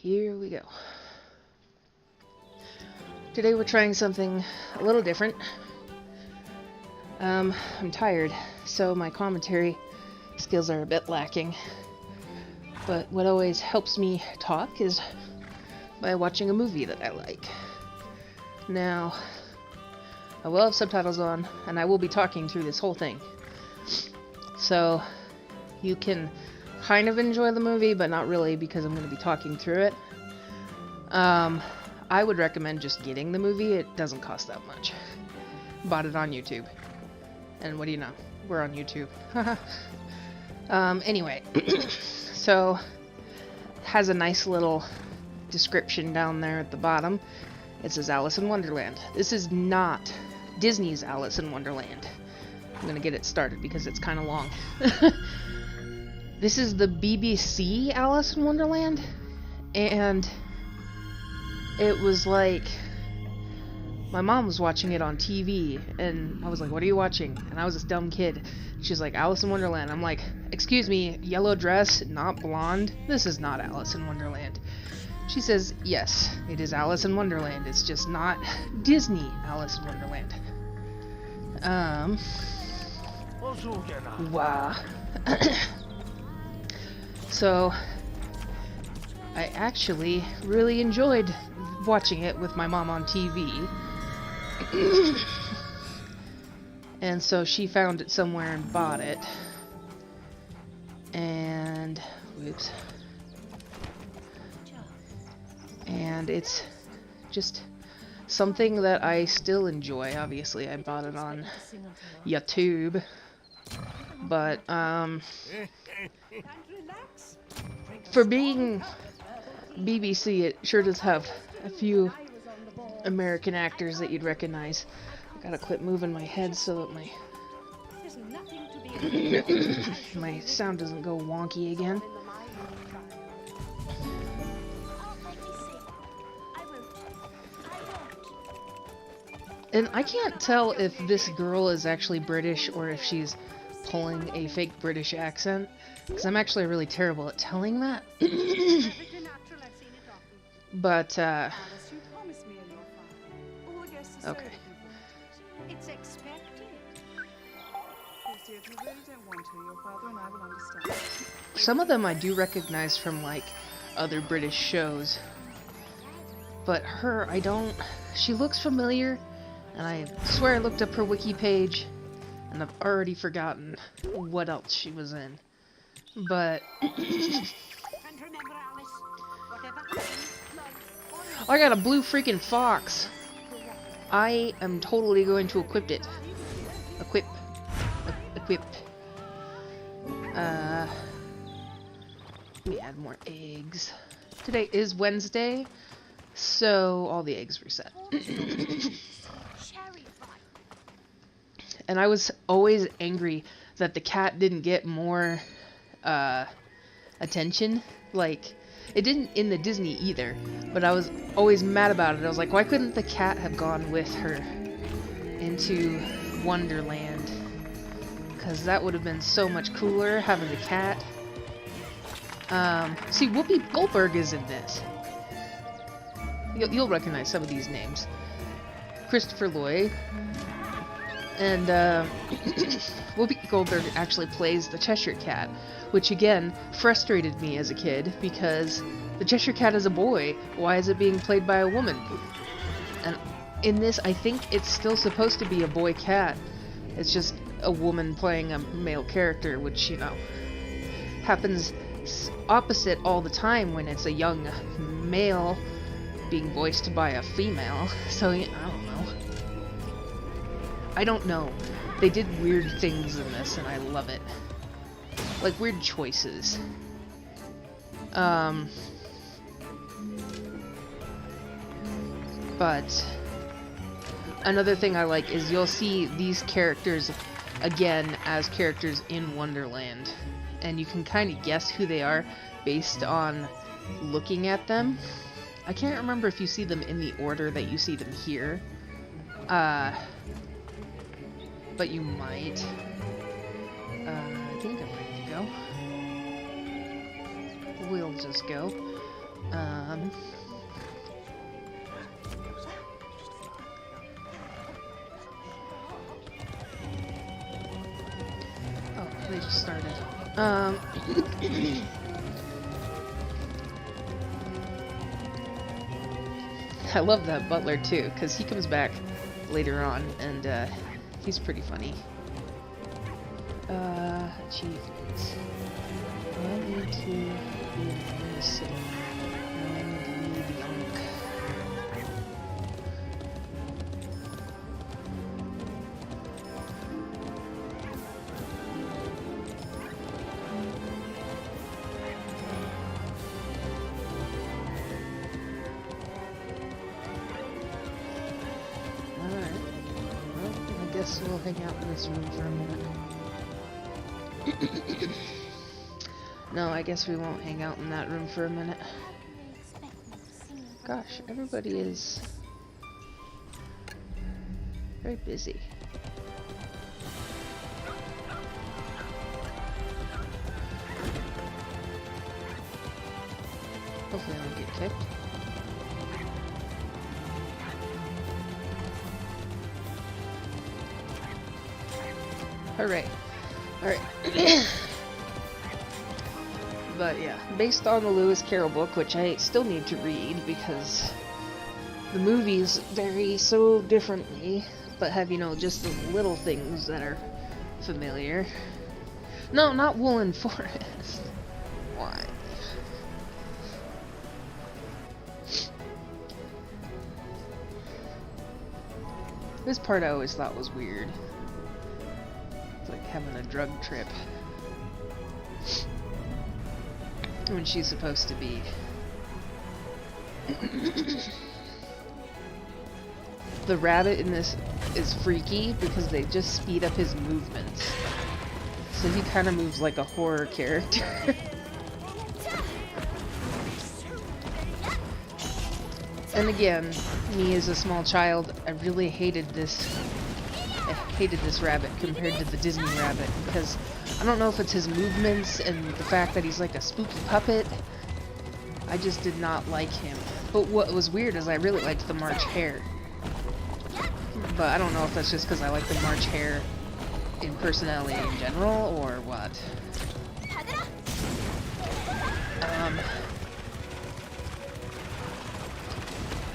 Here we go. Today we're trying something a little different. I'm tired, so my commentary skills are a bit lacking. But what always helps me talk is by watching a movie that I like. Now, I will have subtitles on, and I will be talking through this whole thing. So, you can kind of enjoy the movie, but not really because I'm going to be talking through it. I would recommend just getting the movie. It doesn't cost that much. Bought it on YouTube. And what do you know? We're on YouTube. Anyway, so has a nice little description down there at the bottom. It says Alice in Wonderland. This is not Disney's Alice in Wonderland. I'm gonna get it started because it's kind of long. This is the BBC Alice in Wonderland, and it was like my mom was watching it on TV, and I was like, "What are you watching?" And I was this dumb kid. She's like, "Alice in Wonderland." I'm like, "Excuse me, yellow dress, not blonde. This is not Alice in Wonderland." She says, "Yes, it is Alice in Wonderland. It's just not Disney Alice in Wonderland." Wow. So, I actually really enjoyed watching it with my mom on TV. And so she found it somewhere and bought it. And, whoops. And it's just something that I still enjoy. Obviously, I bought it on YouTube. But, for being BBC, it sure does have a few American actors that you'd recognize. I gotta quit moving my head so that my sound doesn't go wonky again. And I can't tell if this girl is actually British or if she's pulling a fake British accent, because I'm actually really terrible at telling that. But, okay. Some of them I do recognize from, like, other British shows. But her, I don't... She looks familiar, and I swear I looked up her wiki page, and I've already forgotten what else she was in. But... I got a blue freaking fox! I am totally going to equip it. Equip. Let me add more eggs. Today is Wednesday, so all the eggs reset. And I was always angry that the cat didn't get more attention. Like, it didn't in the Disney either, but I was always mad about it. I was like, why couldn't the cat have gone with her into Wonderland? Because that would have been so much cooler, having the cat. See, Whoopi Goldberg is in this. You'll recognize some of these names. Christopher Lloyd. And, Whoopi Goldberg actually plays the Cheshire Cat, which again frustrated me as a kid because the Cheshire Cat is a boy. Why is it being played by a woman? And in this, I think it's still supposed to be a boy cat. It's just a woman playing a male character, which, you know, happens opposite all the time when it's a young male being voiced by a female. So, I don't know. They did weird things in this, and I love it. Like, weird choices. But another thing I like is you'll see these characters again as characters in Wonderland. And you can kind of guess who they are based on looking at them. I can't remember if you see them in the order that you see them here. But you might. I think I'm ready to go. We'll just go. Oh, they just started. I love that butler too, because he comes back later on, and he's pretty funny. Achievements. I need to be in the city. And leave Young. Alright. Well, I guess we'll hang out in this room for a minute. No, I guess we won't hang out in that room for a minute. Gosh, everybody is very busy. Hopefully I don't get kicked. Alright. Alright. But yeah, based on the Lewis Carroll book, which I still need to read because the movies vary so differently, but have, you know, just the little things that are familiar. No, not Woolen Forest. Why? This part I always thought was weird. It's like having a drug trip. When she's supposed to be. The rabbit in this is freaky because they just speed up his movements. So he kind of moves like a horror character. And again, me as a small child, I really hated this. I hated this rabbit compared to the Disney rabbit because I don't know if it's his movements and the fact that he's like a spooky puppet. I just did not like him. But what was weird is I really liked the March Hare. But I don't know if that's just because I like the March Hare in personality in general or what.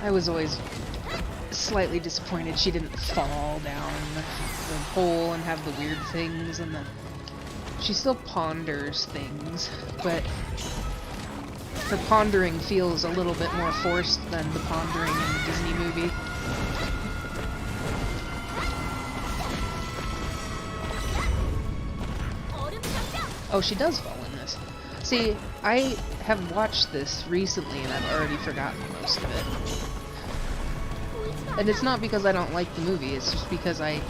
I was always slightly disappointed she didn't fall down the hole and have the weird things, and she still ponders things, but her pondering feels a little bit more forced than the pondering in the Disney movie. Oh, she does fall in this. See, I have watched this recently and I've already forgotten most of it. And it's not because I don't like the movie, it's just because I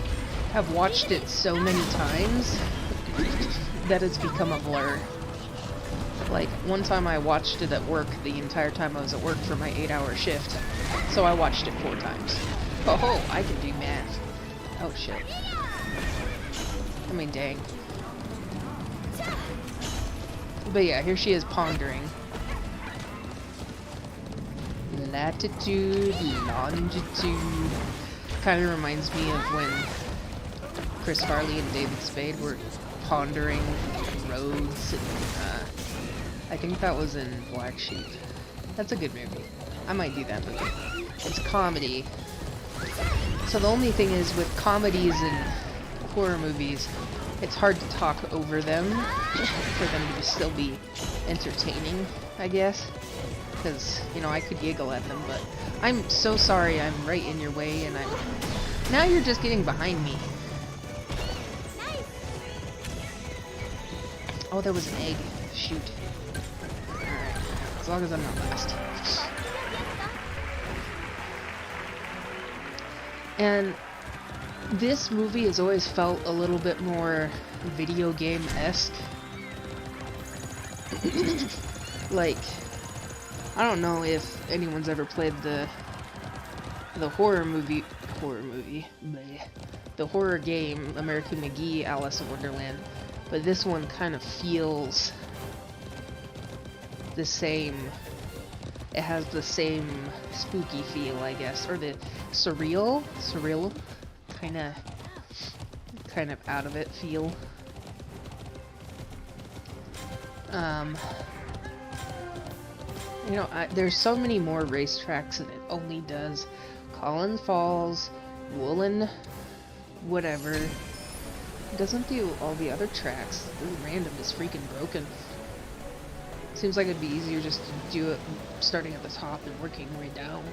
have watched it so many times that it's become a blur. Like, one time I watched it at work the entire time I was at work for my 8-hour shift. So I watched it 4 times. Oh, I can do math. Oh, shit. I mean, dang. But yeah, here she is pondering. Latitude, longitude. Kind of reminds me of when Chris Farley and David Spade were pondering roads. I think that was in Black Sheep. That's a good movie. I might do that movie. It's comedy. So the only thing is with comedies and horror movies, it's hard to talk over them for them to still be entertaining, I guess. Because, you know, I could giggle at them, but I'm so sorry I'm right in your way, and now you're just getting behind me. Oh, there was an egg. Shoot. Alright. As long as I'm not last. And this movie has always felt a little bit more video game-esque. Like, I don't know if anyone's ever played the horror movie, bleh, the horror game American McGee Alice in Wonderland, but this one kind of feels the same it has the same spooky feel, I guess, or the surreal kind of out of it feel. You know, there's so many more racetracks and it only does Collins Falls, Woolen, whatever. It doesn't do all the other tracks. This random is freaking broken. Seems like it'd be easier just to do it starting at the top and working way down.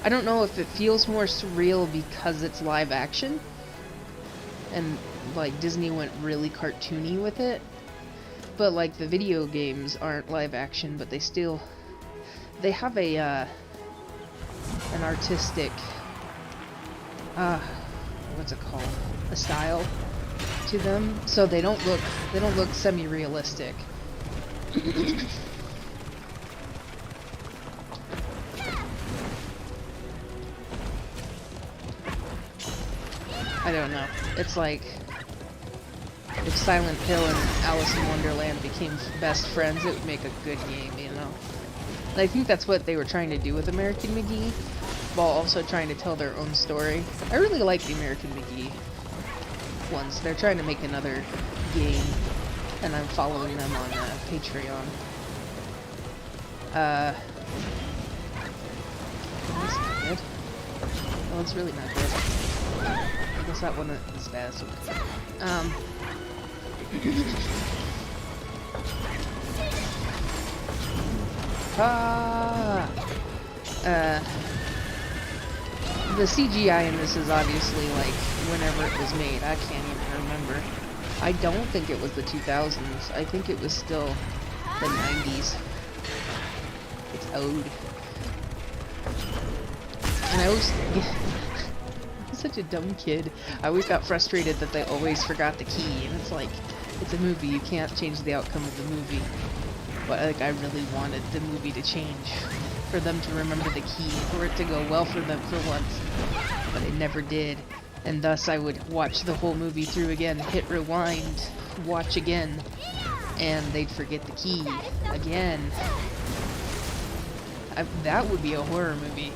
I don't know if it feels more surreal because it's live action and like Disney went really cartoony with it, but like the video games aren't live action, but they have a an artistic what's it called, a style to them, so they don't look semi-realistic. I don't know. It's like if Silent Hill and Alice in Wonderland became best friends, it would make a good game, you know? And I think that's what they were trying to do with American McGee, while also trying to tell their own story. I really like the American McGee ones. They're trying to make another game, and I'm following them on Patreon. That's not good. Oh, it's really not good. I guess that one is bad. So the CGI in this is obviously like whenever it was made. I can't even remember. I don't think it was the 2000s. I think it was still the 90s. It's old. And I always... I'm such a dumb kid. I always got frustrated that they always forgot the key, and it's like, it's a movie, you can't change the outcome of the movie. But like, I really wanted the movie to change, for them to remember the key, for it to go well for them for once. But it never did, and thus I would watch the whole movie through again, hit rewind, watch again, and they'd forget the key again. That would be a horror movie.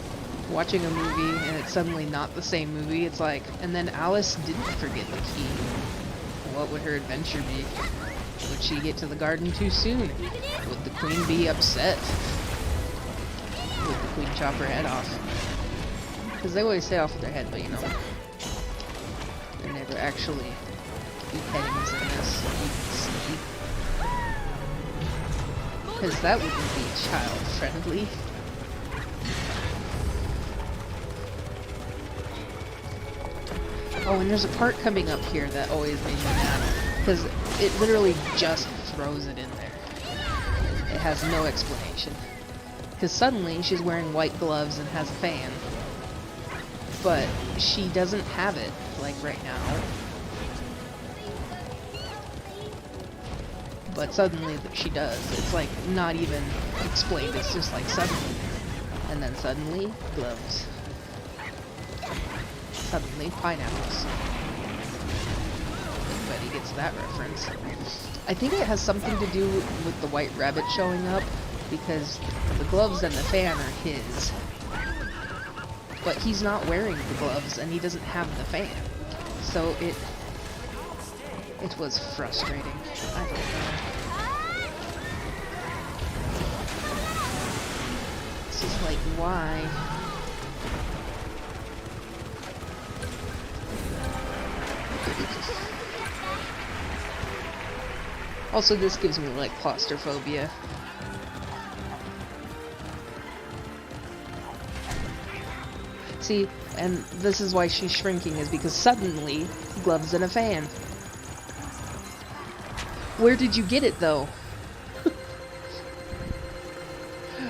Watching a movie and it's suddenly not the same movie. It's like, and then Alice didn't forget the key. What would her adventure be? Would she get to the garden too soon? Would the queen be upset? Would the queen chop her head off? Because they always say off with their head, but you know, they never actually beheadings in this, you can see. Because that wouldn't be child friendly. Oh, and there's a part coming up here that always made me mad, because it literally just throws it in there. It has no explanation. Because suddenly she's wearing white gloves and has a fan, but she doesn't have it, like right now. But suddenly she does. It's like not even explained, it's just like suddenly. And then suddenly, gloves. Suddenly, pineapples. Everybody gets that reference. I think it has something to do with the white rabbit showing up, because the gloves and the fan are his. But he's not wearing the gloves, and he doesn't have the fan. So it was frustrating. I don't know. It's just like, why? Also, this gives me, like, claustrophobia. See, and this is why she's shrinking, is because suddenly, gloves and a fan. Where did you get it, though?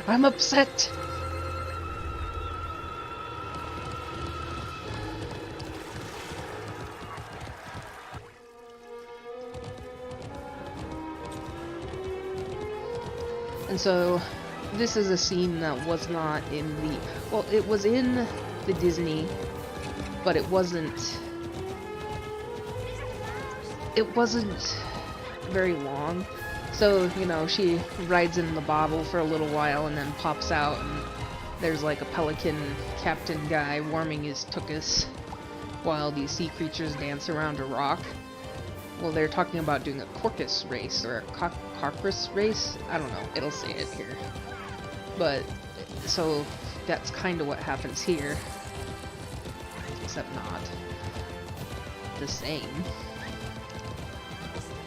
I'm upset! And so, this is a scene that was not in the... Well, it was in the the Disney, but it wasn't very long. So, you know, she rides in the bottle for a little while and then pops out, and there's like a pelican captain guy warming his tuchus while these sea creatures dance around a rock. Well, they're talking about doing a corcus race, or a cockrus race? I don't know, it'll say it here. But, so, that's kind of what happens here. Except not the same.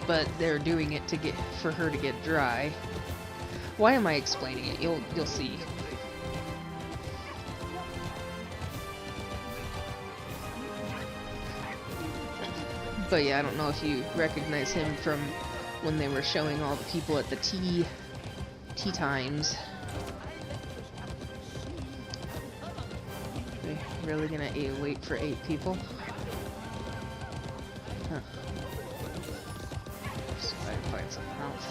But they're doing it to get, for her to get dry. Why am I explaining it? You'll see. But yeah, I don't know if you recognize him from when they were showing all the people at the tea times. We're really gonna wait for 8 people? Huh. So I can find something else.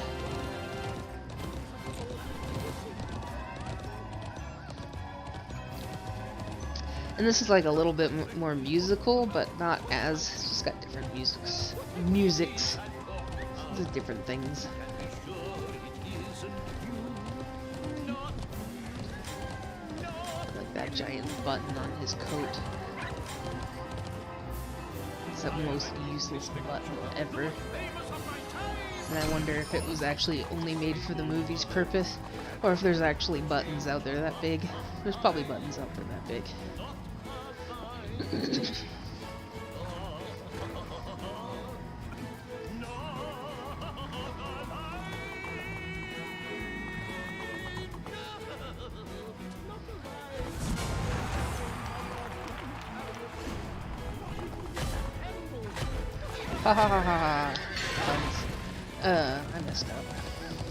And this is like a little bit more musical, but not as. It's just got different musics. Just different things. Like that giant button on his coat. It's the most useless button ever. And I wonder if it was actually only made for the movie's purpose, or if there's actually buttons out there that big. There's probably buttons out there that big. Ha ha ha ha ha. I messed up.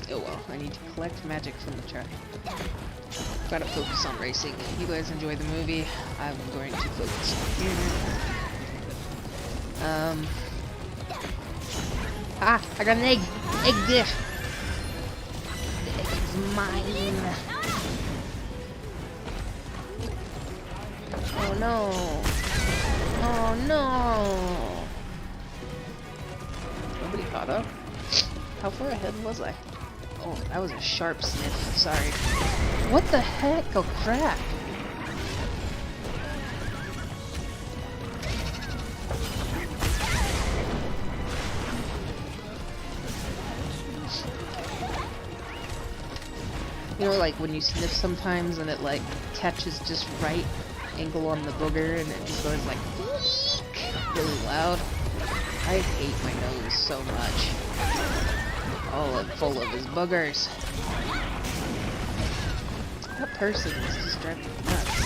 Oh well, I need to collect magic from the chart. Gotta focus on racing. You guys enjoy the movie. I'm going to focus on here. Ah! I got an egg! Egg dish! The egg is mine! Oh no! Oh no! Nobody caught up? How far ahead was I? Oh, that was a sharp sniff. Sorry. What the heck? Oh, crap. You know, like when you sniff sometimes and it like catches just right angle on the booger and it just goes like really loud. I hate my nose so much. All full of his boogers. That person is just driving me nuts.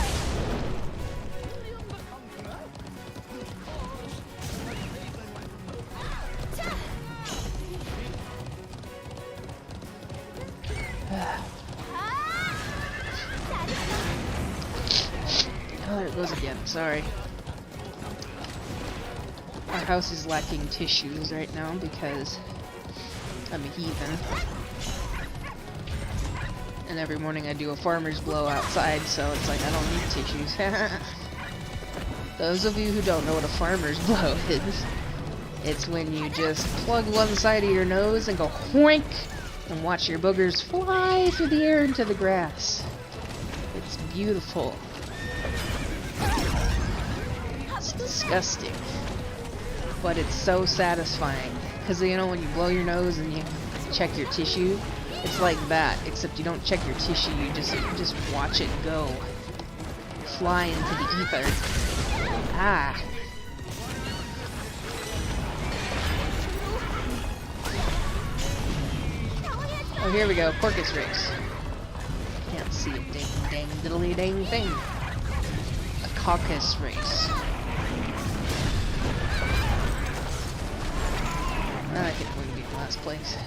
Oh, there it goes again. Sorry. Our house is lacking tissues right now because I'm a heathen. And every morning I do a farmer's blow outside, so it's like I don't need tissues. Those of you who don't know what a farmer's blow is, it's when you just plug one side of your nose and go whoink and watch your boogers fly through the air into the grass. It's beautiful. It's disgusting. But it's so satisfying. Because, you know, when you blow your nose and you check your tissue, it's like that, except you don't check your tissue, you just watch it go. Fly into the ether. Ah. Oh, here we go, Corcus race. Can't see a dang, dang, diddly dang thing. A caucus race. I think we're gonna be in last place.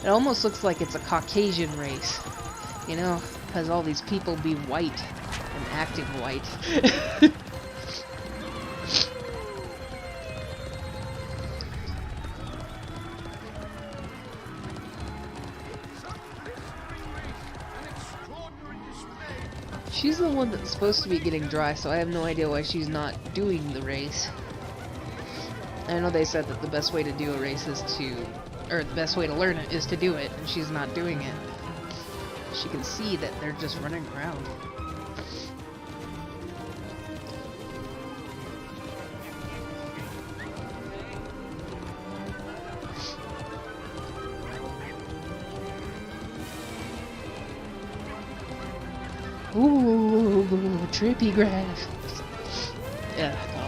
It almost looks like it's a Caucasian race, you know, because all these people be white and acting white. She's the one that's supposed to be getting dry, so I have no idea why she's not doing the race. I know they said that the best way to do a race is to, or the best way to learn it is to do it, and she's not doing it. She can see that they're just running around. Ooh, trippy graph. Yeah, well.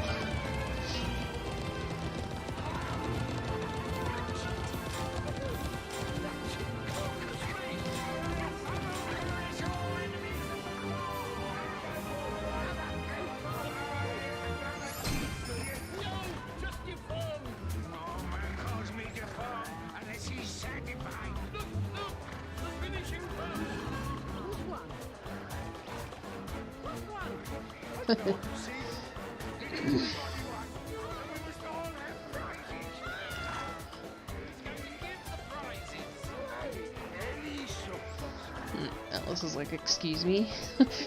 Alice is like, excuse me?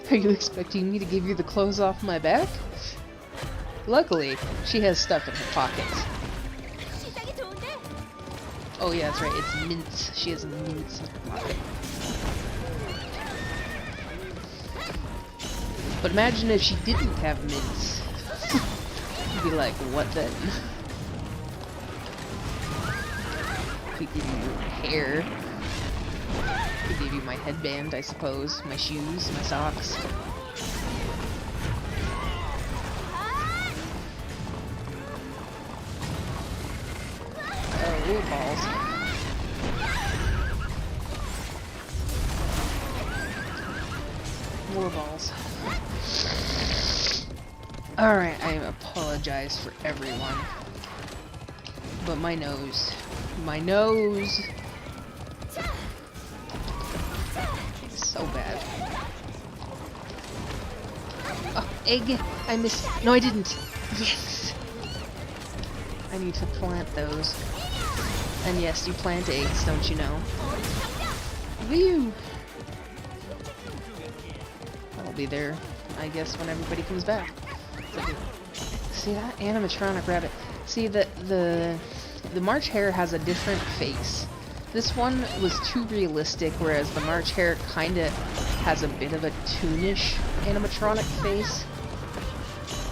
Are you expecting me to give you the clothes off my back? Luckily, she has stuff in her pockets. Oh yeah, that's right, it's mints. She has mints in her pocket. But imagine if she didn't have mints. You'd be like, what then? Could give you hair. Could give you my headband, I suppose. My shoes, my socks. Oh, balls. More balls. Alright, I apologize for everyone. But my nose. My nose! It's so bad. Oh, egg! I missed. No, I didn't! Yes! I need to plant those. And yes, you plant eggs, don't you know? Whew! I'll be there, I guess, when everybody comes back. See that animatronic rabbit? See, the March Hare has a different face. This one was too realistic, whereas the March Hare kinda has a bit of a toonish animatronic face.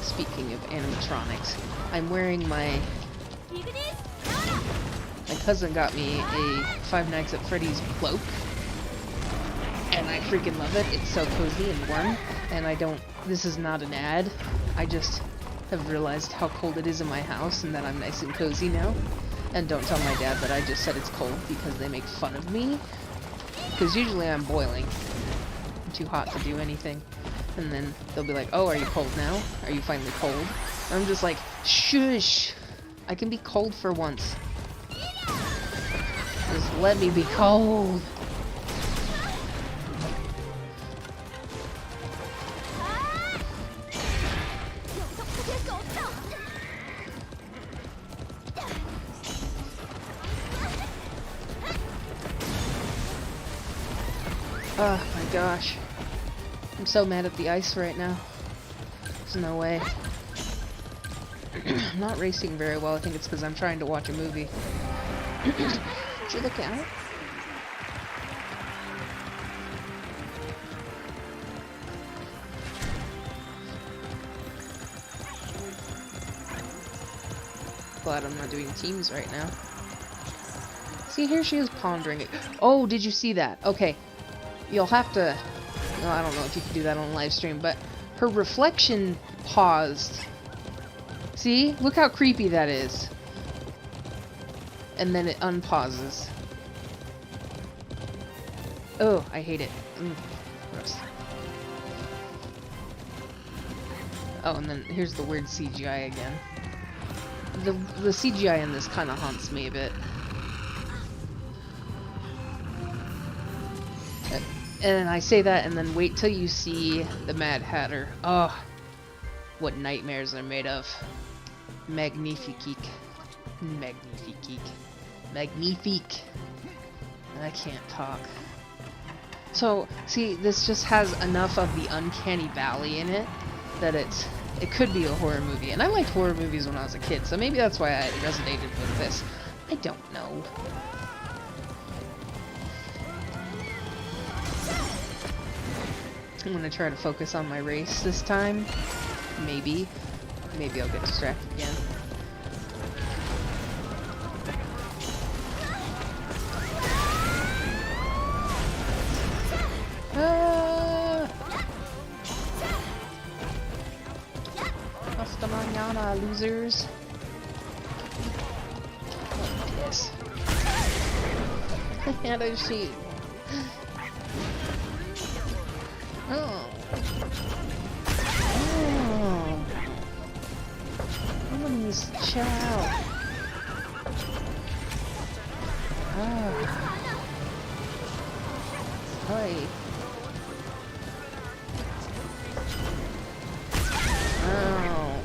Speaking of animatronics, I'm wearing my cousin got me a Five Nights at Freddy's cloak. And I freaking love it. It's so cozy and warm. And I don't... This is not an ad. I just have realized how cold it is in my house and that I'm nice and cozy now. And don't tell my dad that I just said it's cold because they make fun of me. Because usually I'm boiling. I'm too hot to do anything. And then they'll be like, oh, are you cold now? Are you finally cold? And I'm just like, shush! I can be cold for once. Just let me be cold. Oh my gosh. I'm so mad at the ice right now. There's no way. I'm not racing very well. I think it's because I'm trying to watch a movie. Did you look out? Glad I'm not doing teams right now. See, here she is pondering it. Oh, did you see that? Okay. You'll have to... Well, I don't know if you can do that on a live stream, but her reflection paused. See? Look how creepy that is. And then it unpauses. Oh, I hate it. Gross. Oh, and then here's the weird CGI again. The CGI in this kind of haunts me a bit. And I say that, and then wait till you see the Mad Hatter. Oh, what nightmares they're made of. Magnifique. Magnifique. Magnifique. I can't talk. So, see, this just has enough of the uncanny valley in it that it could be a horror movie. And I liked horror movies when I was a kid, so maybe that's why I resonated with this. I don't know. I'm gonna try to focus on my race this time. Maybe. Maybe I'll get distracted again. Hasta mañana, losers. Oh, piss. How does she? Oh. Oh. Someone needs to chill out. Oh. Hi. Oh.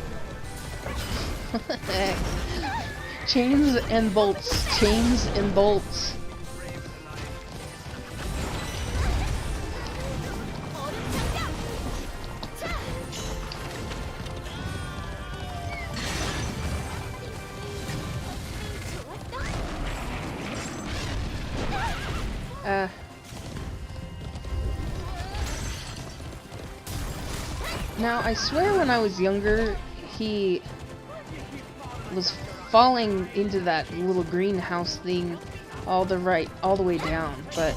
What the heck? Chains and bolts. Chains and bolts. Now, I swear when I was younger, he was falling into that little greenhouse thing all the way down, but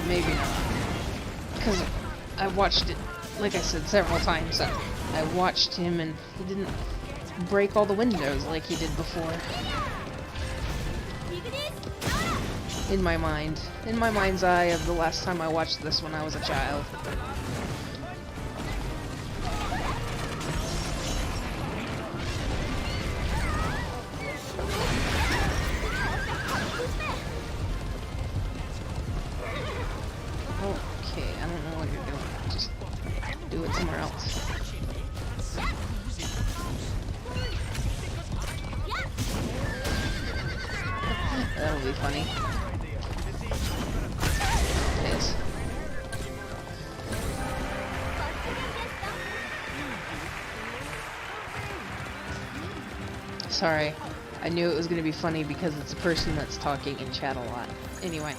maybe not. Because I watched it, like I said, several times. So I watched him and he didn't break all the windows like he did before. In my mind. In my mind's eye of the last time I watched this when I was a child. Okay, I don't know what you're doing. Just do it somewhere else. That'll be funny. Yes. Sorry. I knew it was going to be funny because it's a person that's talking in chat a lot. Anyway.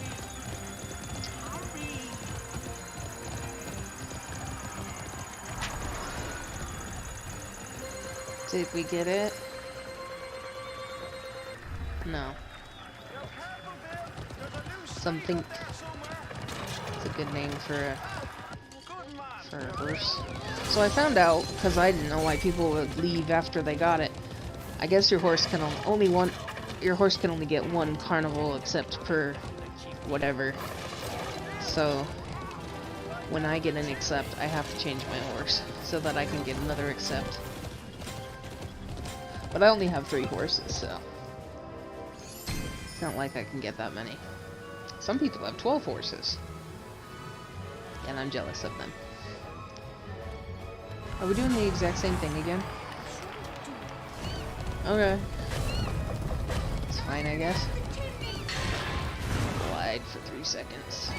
Did we get it? No. Something. It's a good name for a horse. So I found out, because I didn't know why people would leave after they got it. I guess your horse can only get one carnival except per whatever. So when I get an accept, I have to change my horse so that I can get another accept. But I only have 3 horses, so it's not like I can get that many. Some people have 12 horses. And I'm jealous of them. Are we doing the exact same thing again? Okay. It's fine, I guess. Glide for 3 seconds.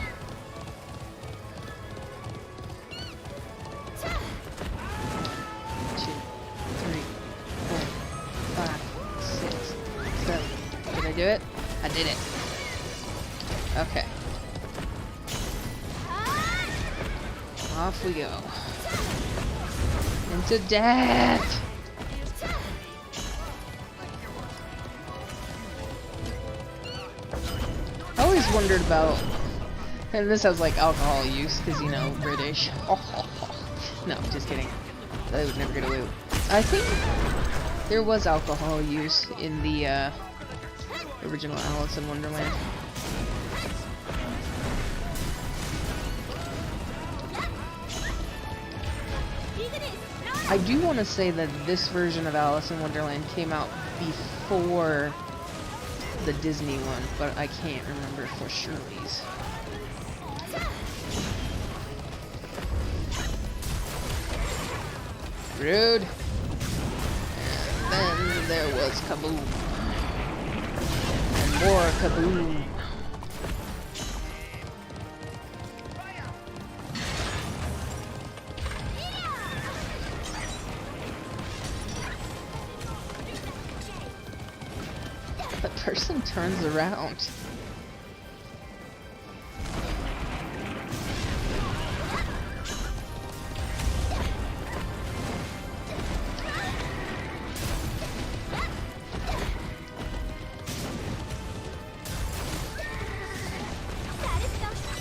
Did I do it? I did it. Okay. Off we go. Into death! I always wondered about... And this has like alcohol use, because, you know, British. No, just kidding. They would never get away with it. I think there was alcohol use in the original Alice in Wonderland. I do want to say that this version of Alice in Wonderland came out before the Disney one, but I can't remember for sure. Rude. And then there was kaboom. And more kaboom. The person turns around.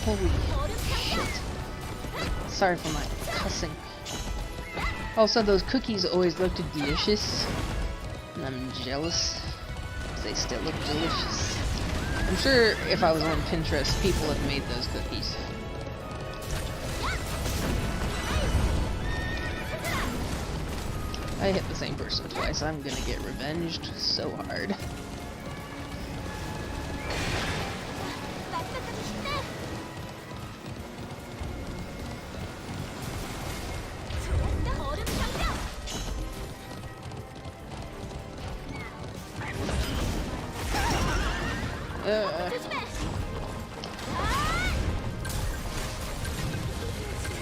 Holy shit. Sorry for my cussing. Also, those cookies always looked delicious. And I'm jealous. They still look delicious. I'm sure if I was on Pinterest, people have made those cookies. I hit the same person twice. I'm gonna get revenged so hard.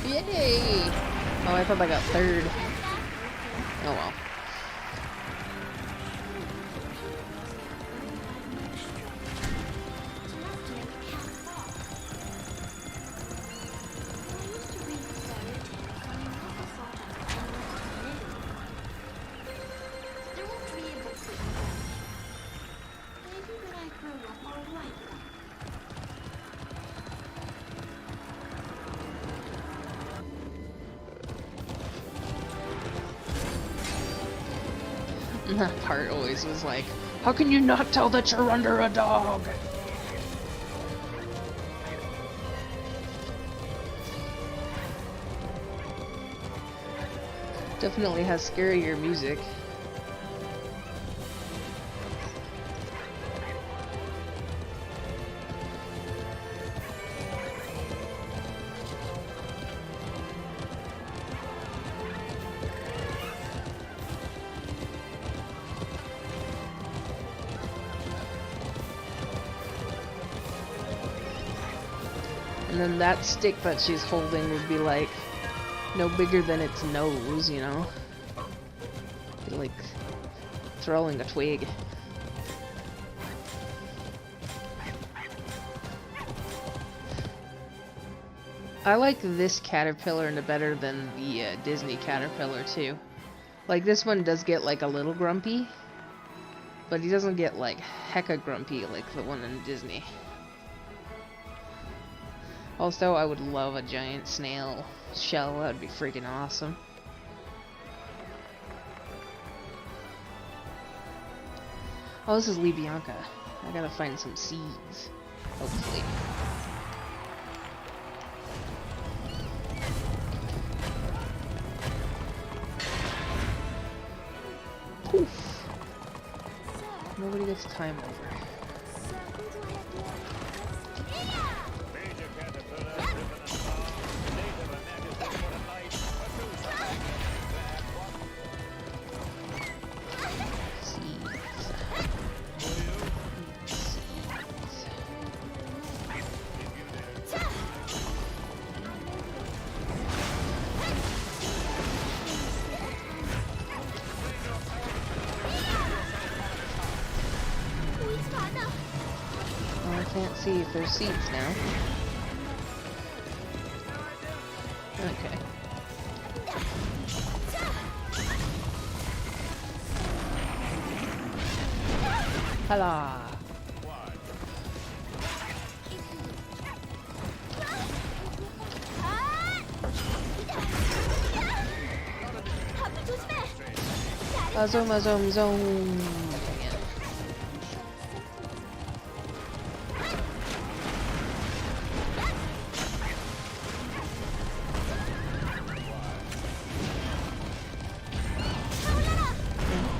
Yay! Oh, I thought I got third. Oh well. That part always was like, how can you not tell that you're under a dog? Definitely has scarier music. And then that stick that she's holding would be like no bigger than its nose, you know? Be like throwing a twig. I like this caterpillar better than the Disney caterpillar too. Like this one does get like a little grumpy, but he doesn't get like hecka grumpy like the one in Disney. Also, I would love a giant snail shell. That would be freaking awesome. Oh, this is Libianca. I gotta find some seeds. Hopefully. Poof. Nobody gets time over. Can't see if there's seeds now. Okay. Hello. Zoom.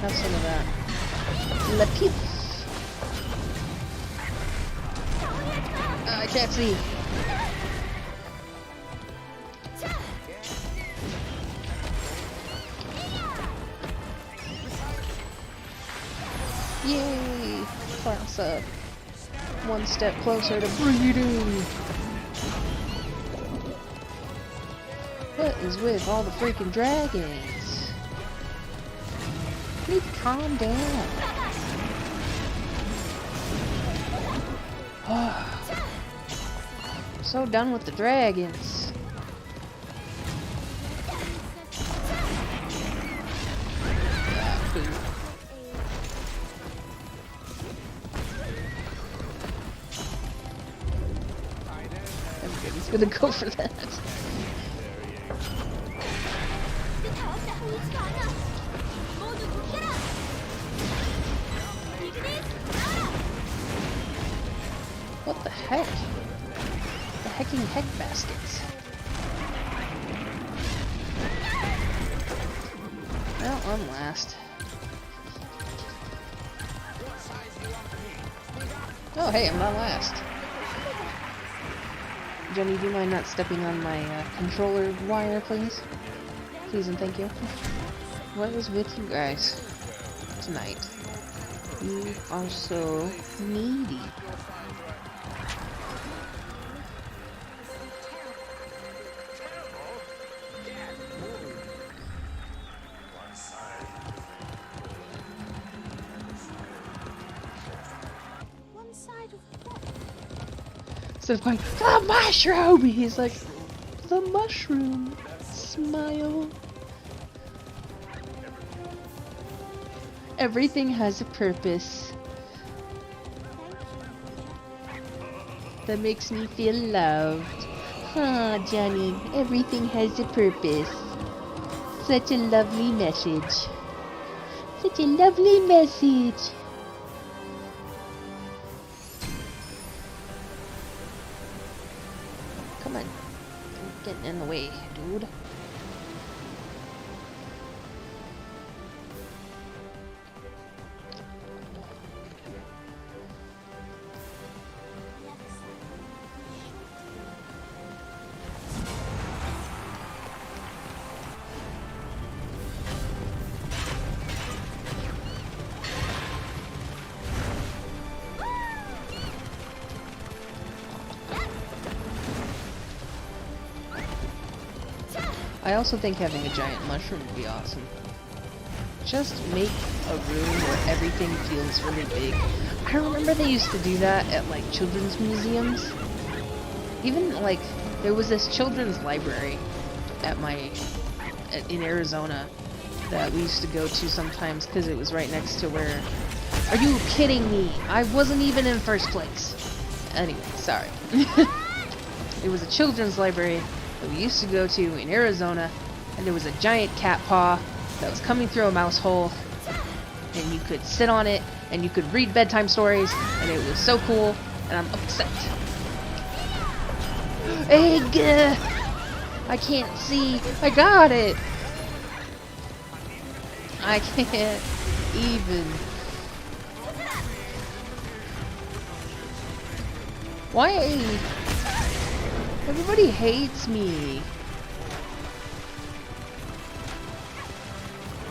Have some of that. la peep. I can't see. Yay! Class up. One step closer to breeding. What is with all the freaking dragons? Please calm down. So done with the dragons. Everybody's gonna go for that. What the heck? The hecking heck baskets. Well, I'm last. Oh, hey, I'm not last. Jenny, do you mind not stepping on my controller wire, please? Please and thank you. What is with you guys tonight? You are so needy. Instead of going, the mushroom! He's like, the mushroom. Smile. Everything has a purpose. That makes me feel loved. Ah, Johnny, everything has a purpose. Such a lovely message. Such a lovely message. Come on. I'm getting in the way, dude. I also think having a giant mushroom would be awesome. Just make a room where everything feels really big. I remember they used to do that at like children's museums. Even like there was this children's library at in Arizona that we used to go to sometimes because it was right next to where. Are you kidding me? I wasn't even in first place. Anyway, sorry. It was a children's library that we used to go to in Arizona, and there was a giant cat paw that was coming through a mouse hole, and you could sit on it, and you could read bedtime stories, and it was so cool, and I'm upset. Egg! I can't see. I got it! I can't even. Why? Everybody hates me.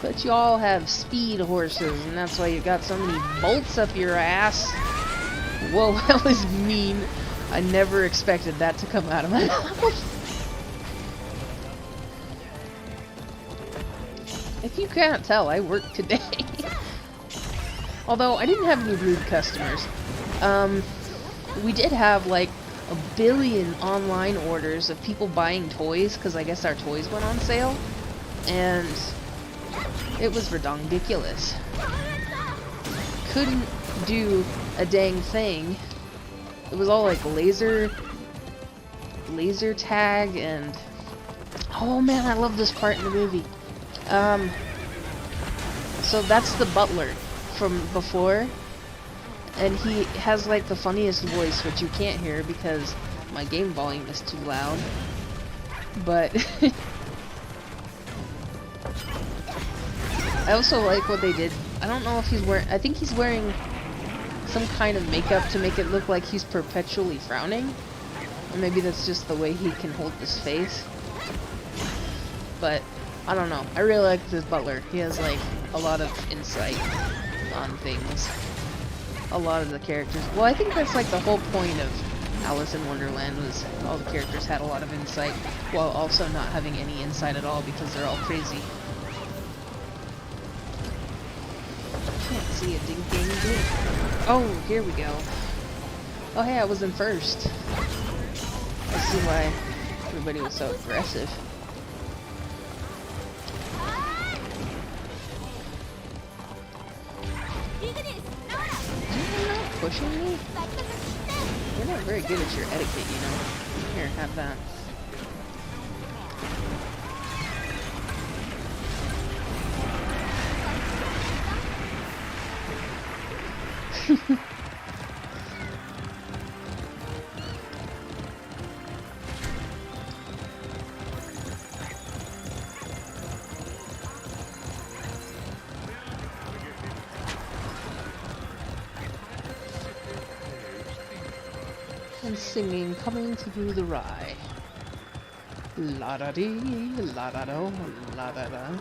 But you all have speed horses, and that's why you got so many bolts up your ass. Whoa, that was mean. I never expected that to come out of my mouth. If you can't tell, I worked today. Although, I didn't have any rude customers. We did have, like, 1 billion online orders of people buying toys, because I guess our toys went on sale, and it was ridiculous. Couldn't do a dang thing. It was all like laser tag, and oh man, I love this part in the movie. So that's the butler from before. And he has like the funniest voice, which you can't hear because my game volume is too loud. But I also like what they did I don't know if he's wearing... I think he's wearing some kind of makeup to make it look like he's perpetually frowning. Or maybe that's just the way he can hold his face. But, I don't know. I really like this butler. He has, like, a lot of insight on things. A lot of the characters... Well, I think that's, like, the whole point of Alice in Wonderland was all the characters had a lot of insight, while also not having any insight at all because they're all crazy. Can't see a ding ding ding. Oh, here we go. Oh, hey, I was in first. I see why everybody was so aggressive. You're not pushing me? You're not very good at your etiquette, you know. Here, have that. And singing Coming Through the Rye. La da dee, la da do, la da da.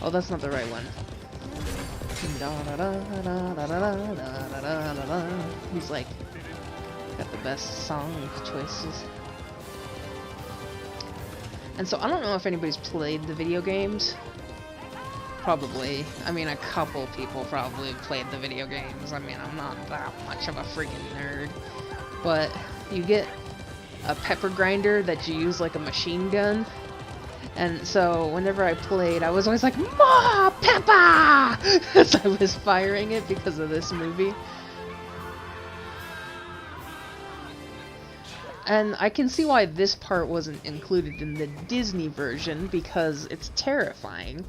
Oh, that's not the right one. Da da da da da da da da da da. He's like got the best song choices. And so I don't know if anybody's played the video games. Probably. I mean, a couple people probably played the video games. I mean, I'm not that much of a freaking nerd. But you get a pepper grinder that you use like a machine gun. And so whenever I played, I was always like, "More pepper!" as I was firing it because of this movie. And I can see why this part wasn't included in the Disney version, because it's terrifying.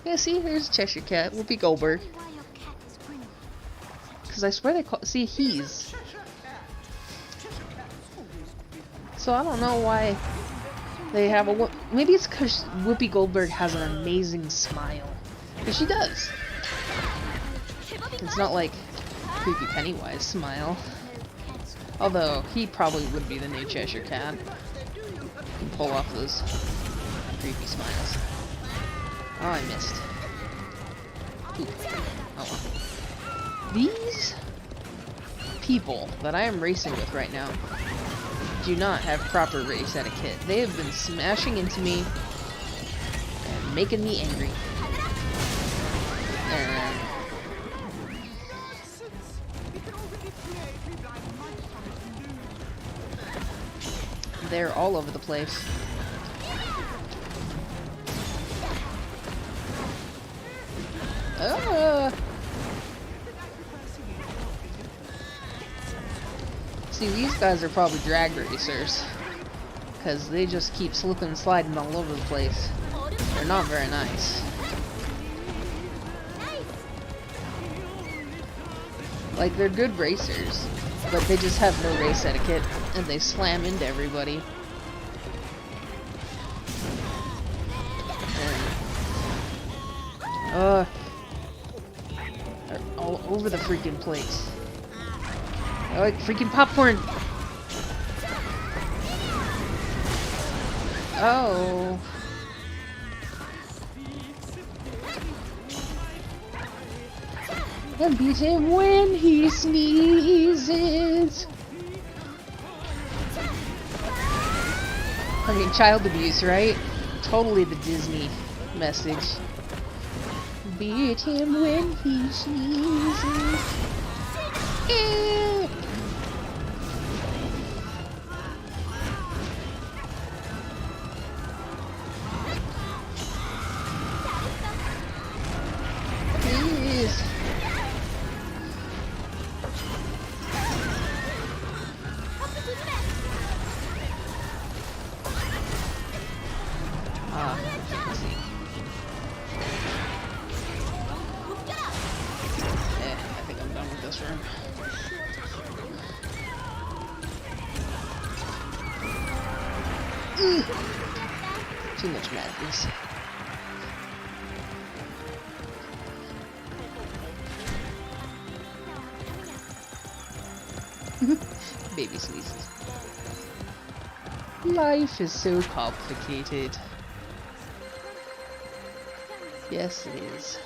Yeah, see, there's Cheshire Cat, Whoopi Goldberg. Because I swear they call... See, he's... So I don't know why they have a... Maybe it's because Whoopi Goldberg has an amazing smile. Because she does. It's not like creepy Pennywise smile. Although, he probably would be the new Cheshire Cat. He can pull off those creepy smiles. Oh, I missed. Ooh. Oh well. These people that I am racing with right now do not have proper race etiquette. They have been smashing into me and making me angry. And they're all over the place. See, these guys are probably drag racers, because they just keep slipping and sliding all over the place. They're not very nice. Like, they're good racers, but they just have no race etiquette, and they slam into everybody. And, they're all over the freaking place. I like freaking popcorn! Oh. And beat him when he sneezes. I mean, child abuse, right? Totally the Disney message. Beat him when he sneezes. Please. Let's see. I think I'm done with this room. Too much madness. Baby sneezes. Life is so complicated. Yes, it is.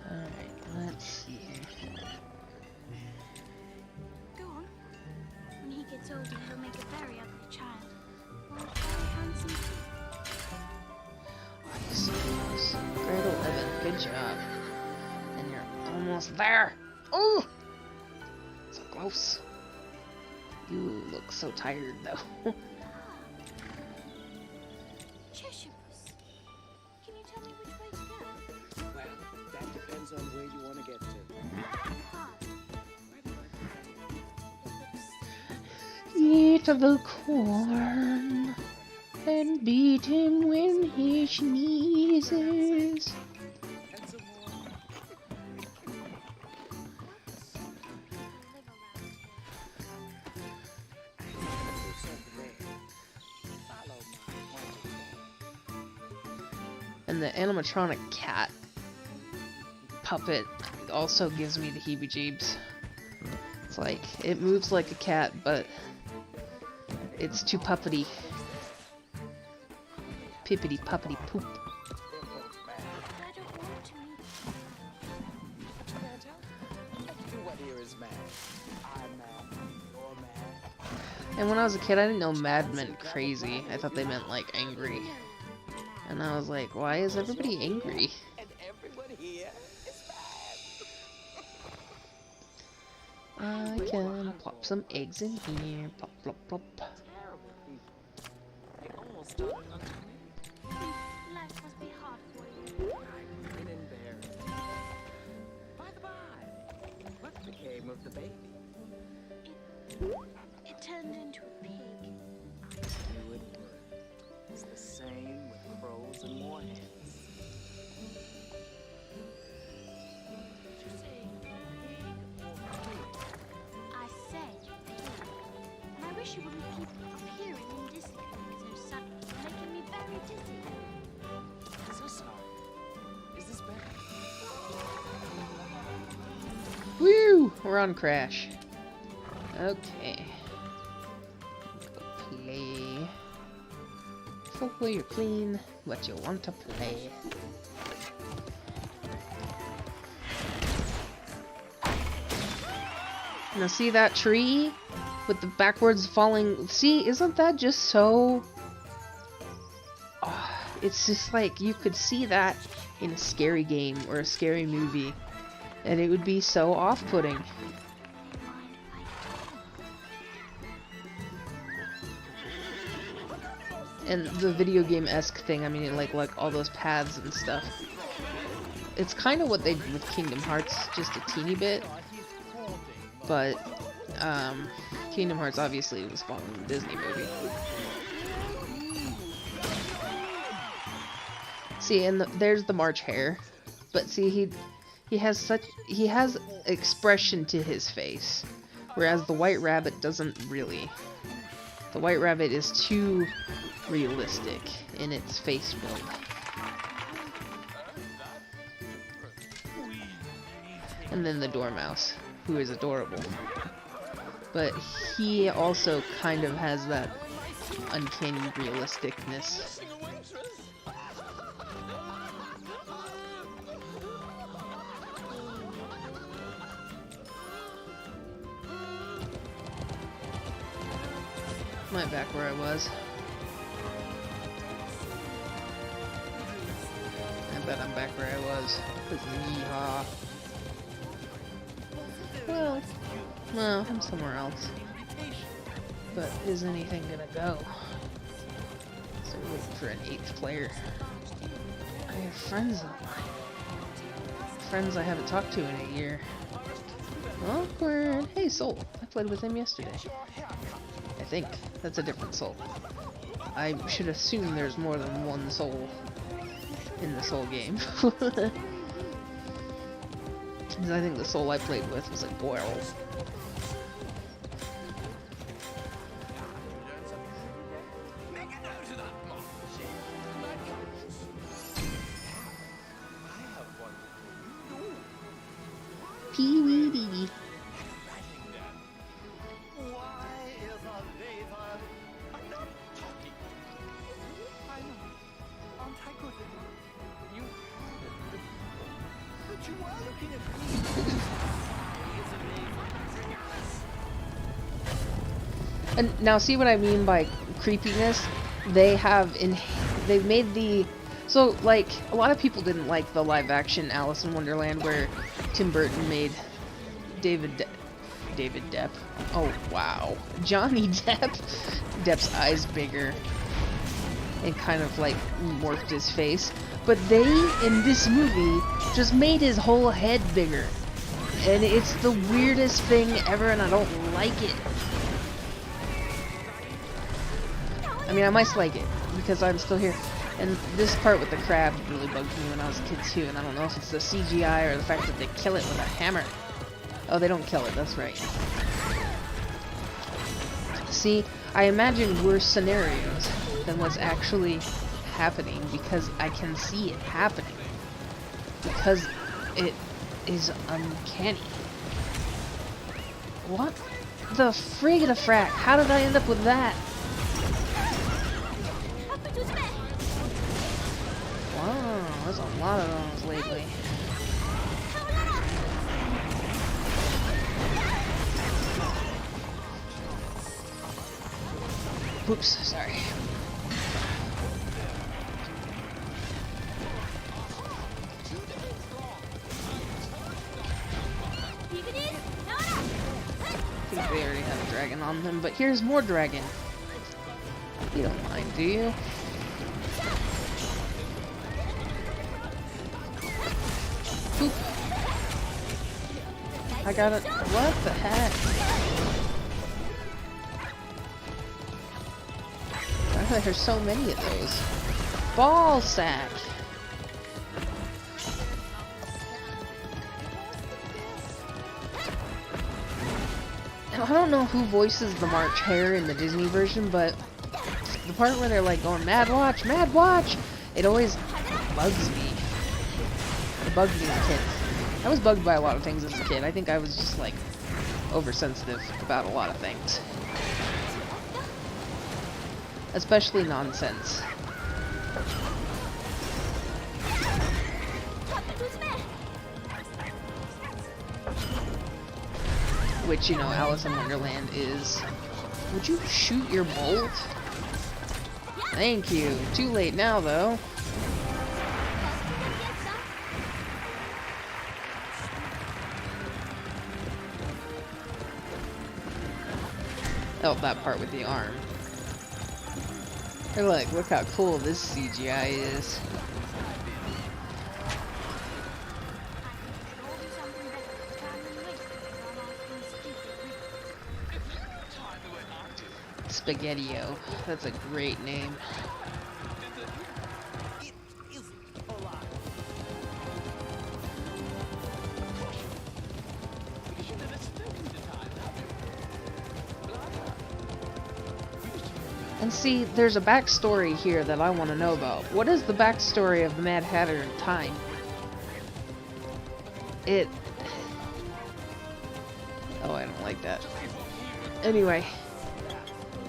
Alright, let's see here. Go on. When he gets older, he'll make a very ugly child. Or a very handsome too. Grade 11, good job. And you're almost there. Oh! So close. You look so tired though. Cheshire Puss. Can you tell me which way to go? Well, that depends on where you want to get to. Eat the corn and beat him when he sneezes. And some more. Follow my pointer. And the animatronic cat puppet also gives me the heebie-jeebs. It's like, it moves like a cat, but it's too puppety. Pippity puppity poop. I don't want to meet Everyone here is mad. I'm mad. You're mad. And when I was a kid, I didn't know mad meant crazy. I thought they meant like angry. And I was like, why is everybody angry? And everyone here is I can plop some eggs in here. Plop, plop, plop. terrible people. They almost started hunting me. life must be hard for you. I've been embarrassed. By the by, what became of the baby? It turned into a pig. I knew it would. It's the same with crows and moorhens. Did you say pig or pig? I said pig. And I wish you wouldn't keep appearing in Disneyland so suddenly, making me very dizzy. Is this hard? Is this better? Woo! We're on Crash. Okay. Go play. Full you're clean. What you want to play. Now see that tree? With the backwards falling... See, isn't that just so... Oh, it's just like, you could see that in a scary game or a scary movie. And it would be so off-putting. And the video game-esque thing, I mean, like all those paths and stuff. It's kind of what they did with Kingdom Hearts, just a teeny bit. But, Kingdom Hearts obviously was following the Disney movie. See, and there's the March Hare. But see, he has expression to his face. Whereas the White Rabbit doesn't really. The White Rabbit is too realistic in its face build. And then the Dormouse, who is adorable. But he also kind of has that uncanny realisticness. Am I back where I was? I bet I'm back where I was. Yeehaw. Well, I'm somewhere else. But is anything gonna go? So we're looking for an 8th player. I have friends online. Friends I haven't talked to in a year. Awkward. Hey, Soul. I played with him yesterday. I think that's a different Soul. I should assume there's more than one Soul in this whole game. Because I think the Soul I played with was a girl. Pee wee dee dee. And now see what I mean by creepiness? They've made the, so like a lot of people didn't like the live action Alice in Wonderland where Tim Burton made David Depp. Oh wow. Johnny Depp. Depp's eyes bigger and kind of like morphed his face. But they, in this movie, just made his whole head bigger. And it's the weirdest thing ever and I don't like it. I mean, I might like it, because I'm still here. And this part with the crab really bugged me when I was a kid too, and I don't know if it's the CGI or the fact that they kill it with a hammer. Oh, they don't kill it, that's right. See, I imagine worse scenarios than what's actually happening, because I can see it happening. Because it is uncanny. What the frig-a-frack? How did I end up with that? Wow, there's a lot of those lately. Oops, sorry. I think they already have a dragon on them, but here's more dragon. You don't mind, do you? Oop. I got it. What the heck? I feel like there's so many of those. Ball sack. Now, I don't know who voices the March Hare in the Disney version, but the part where they're like going, Mad Watch, Mad Watch! It always bugs me. It bugged me as a kid. I was bugged by a lot of things as a kid. I think I was just like oversensitive about a lot of things. Especially nonsense. Which, you know, Alice in Wonderland is... Would you shoot your bolt? Thank you. Too late now, though. Oh, that part with the arm. Hey, look how cool this CGI is. Spaghetti-O. That's a great name. And see, there's a backstory here that I want to know about. What is the backstory of the Mad Hatter in time? Oh, I don't like that. Anyway.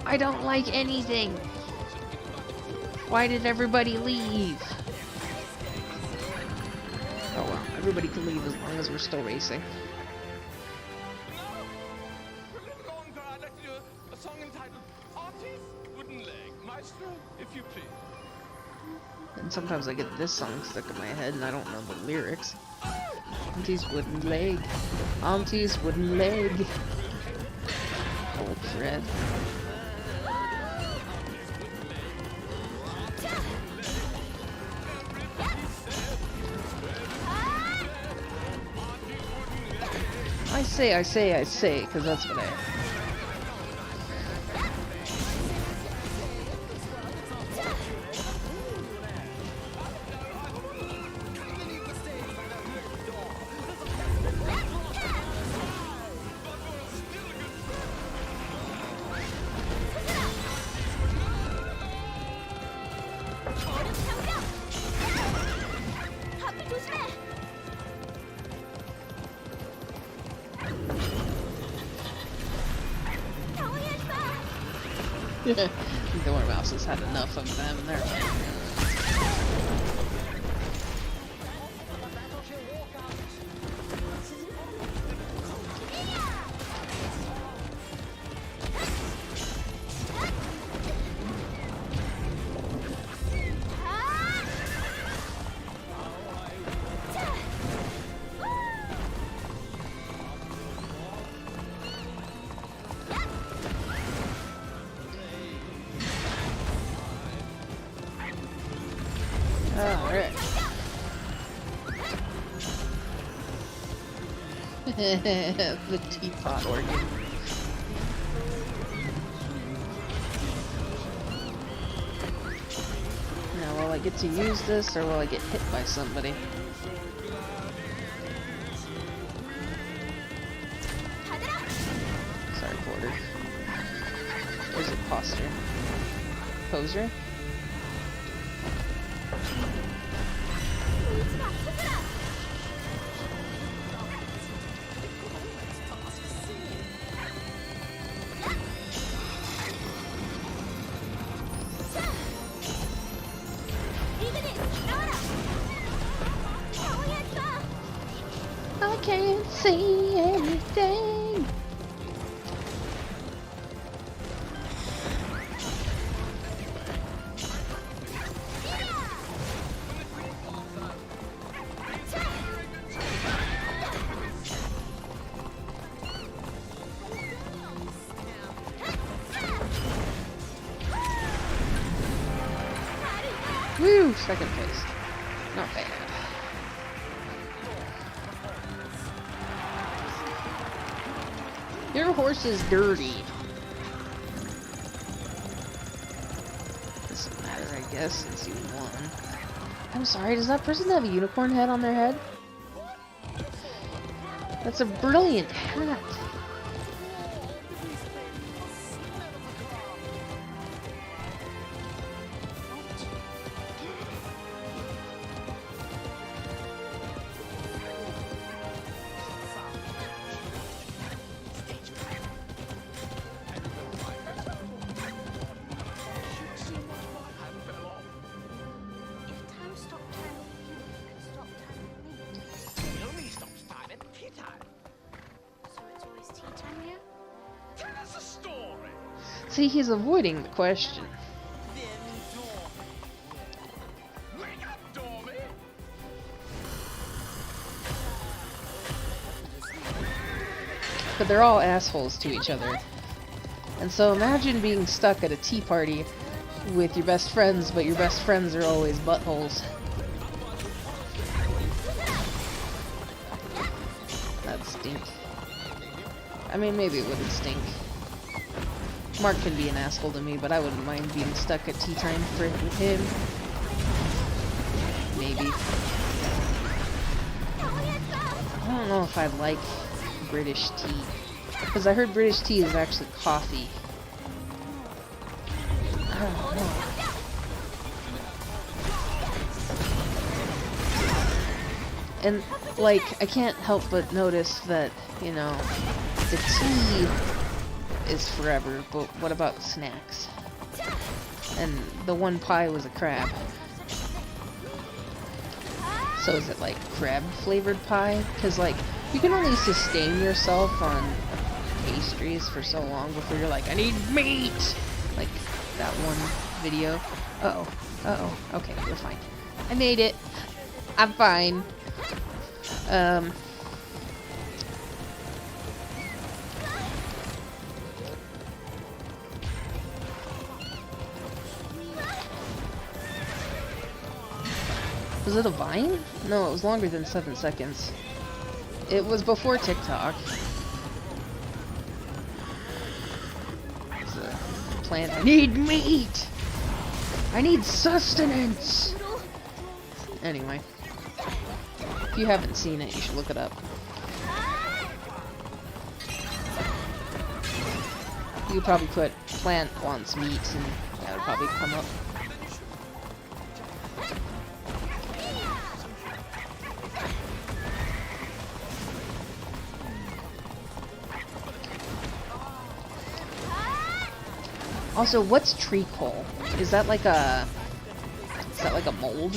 I don't like anything. Why did everybody leave? Oh well, everybody can leave as long as we're still racing. And sometimes I get this song stuck in my head and I don't know the lyrics. Auntie's wooden leg. Auntie's wooden leg. Old Fred. I say, because that's what I... Dormouse has had enough of them. They're alright. The teapot organ. Now, will I get to use this, or will I get hit by somebody? Sorry, Porter. Or is it Poster? Poser? I can't see anything. Woo! Second place. Not bad. Your horse is dirty. Doesn't matter, I guess, since you won. I'm sorry, does that person have a unicorn head on their head? That's a brilliant hat. See, he's avoiding the question. But they're all assholes to each other. And so imagine being stuck at a tea party with your best friends, but your best friends are always buttholes. That'd stink. I mean, maybe it wouldn't stink. Mark can be an asshole to me, but I wouldn't mind being stuck at tea time with him. Maybe. I don't know if I'd like British tea. Because I heard British tea is actually coffee. I don't know. And, like, I can't help but notice that, you know, the tea is forever, but what about snacks? And the one pie was a crab. So is it like crab flavored pie? Because like you can only sustain yourself on pastries for so long before you're like, I need meat! Like that one video. Uh-oh. Uh-oh. Okay, we're fine. I made it. I'm fine. Was it a Vine? No, it was longer than 7 seconds. It was before TikTok. It's a plant. I need meat! I need sustenance! Anyway. If you haven't seen it, you should look it up. You could probably put plant wants meat and that would probably come up. Also, what's tree coal? Is that like a... Is that like a mold?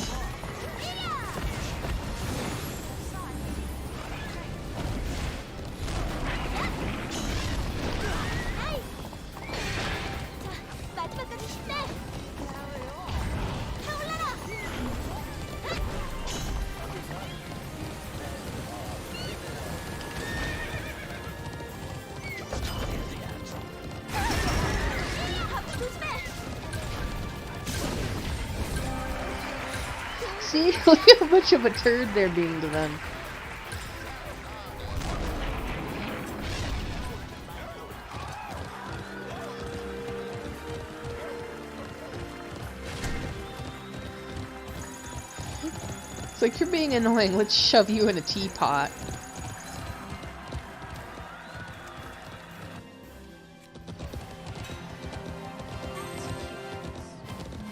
See? Look how much of a turd they're being to them. It's like, you're being annoying, let's shove you in a teapot.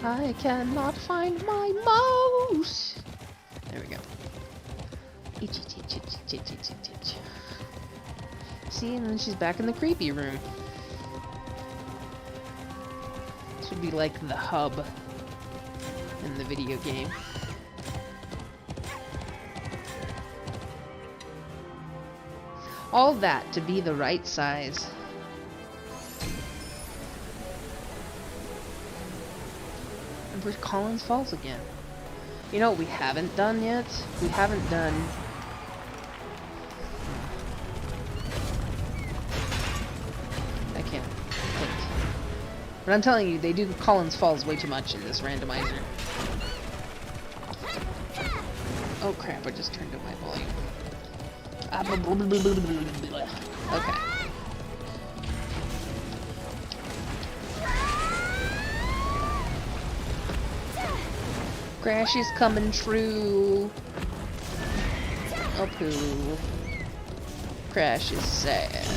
I cannot find my mouse. There we go. Itch, itch, itch, itch, itch, itch, itch, itch. See, and then she's back in the creepy room. This would be like the hub in the video game. All that to be the right size. And we're Collins Falls again. You know what we haven't done yet? We haven't done... I can't think. But I'm telling you, they do Collins Falls way too much in this randomizer. Oh crap, I just turned up my volume. Okay. Crash is coming true. Oh poo. Crash is sad.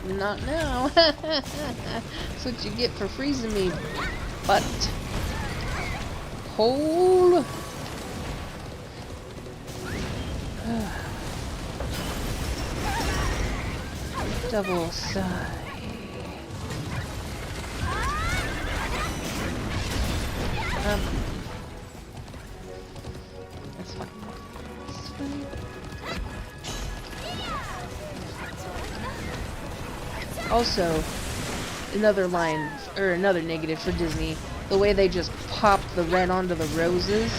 Not now. That's what you get for freezing me. But hold. Double sigh. That's fine. That's fine. Also, another line, or another negative for Disney, the way they just pop the red onto the roses.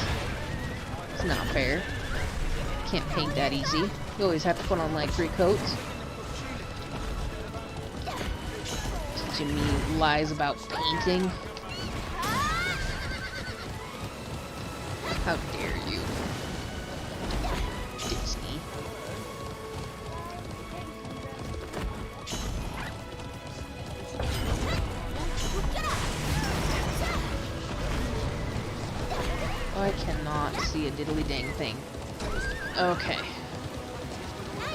It's not fair. Can't paint that easy. You always have to put on like 3 coats. Teaching me lies about painting. How dare you, Disney. Oh, I cannot see a diddly dang thing. Okay.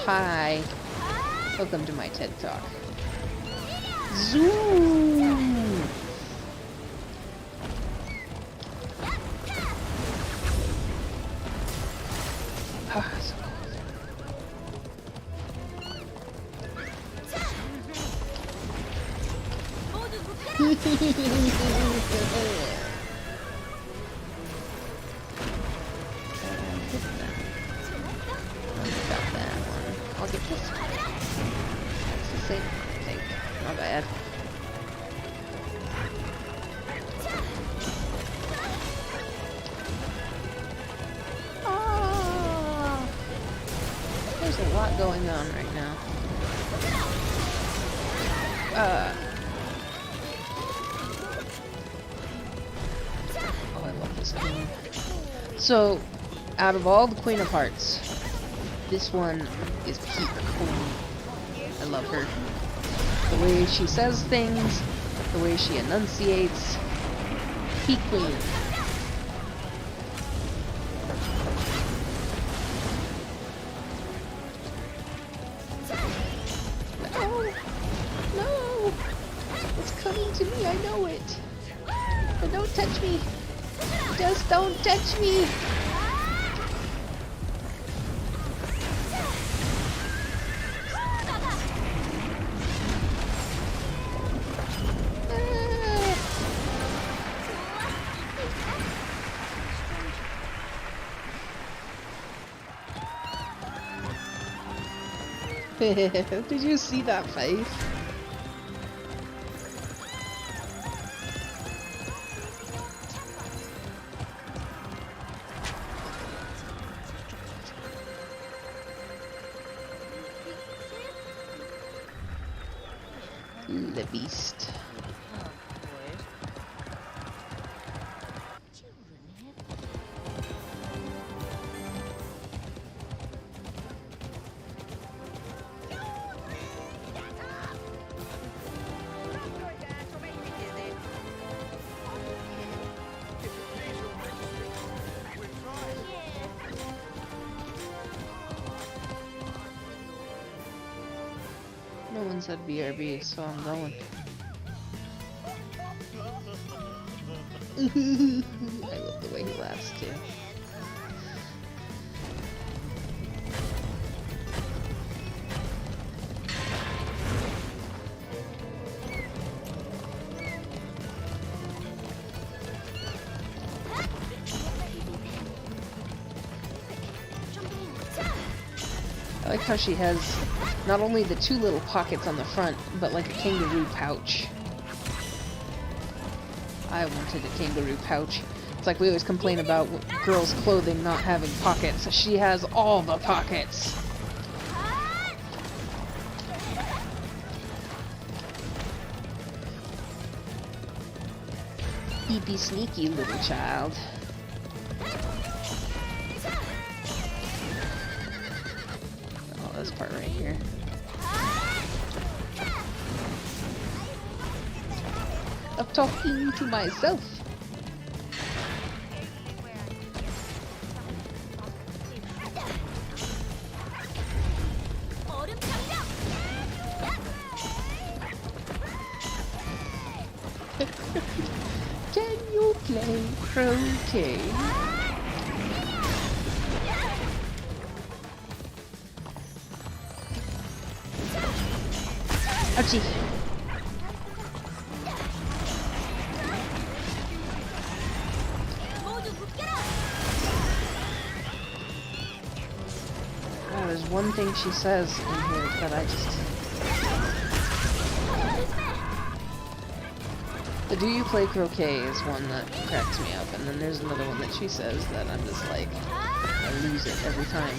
Hi. Welcome to my TED Talk. Zoom! Ah, so cool. I'll get this one. It's the same, I think. Not bad. Oh, there's a lot going on right now. Oh, I love this queen. So, out of all the Queen of Hearts, this one is peak queen. I love her. The way she says things, the way she enunciates. Peak queen. No! No! It's coming to me, I know it. But don't touch me. Just don't touch me. Did you see that face? The beast. No one said BRB, so I'm going. I love the way he laughs too. I like how she has not only the two little pockets on the front, but like a kangaroo pouch. I wanted a kangaroo pouch. It's like we always complain about girls' clothing not having pockets. She has all the pockets. Be sneaky, little child. Oh, this part right here. I'm talking to myself. Can you play croquet? Ouchie. Oh, there's one thing she says in here that I just... The "do you play croquet" is one that cracks me up, and then there's another one that she says that I'm just like, I lose it every time.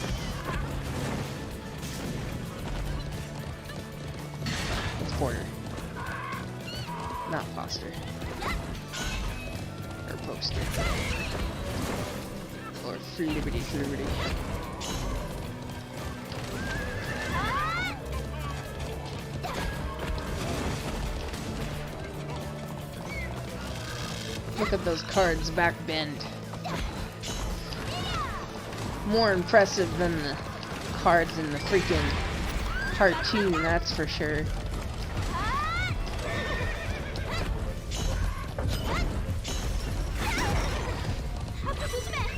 It's Porter. Not Foster. Or Poster. Or Free Liberty, Free Liberty. Look at those cards back bend. More impressive than the cards in the freaking cartoon, that's for sure.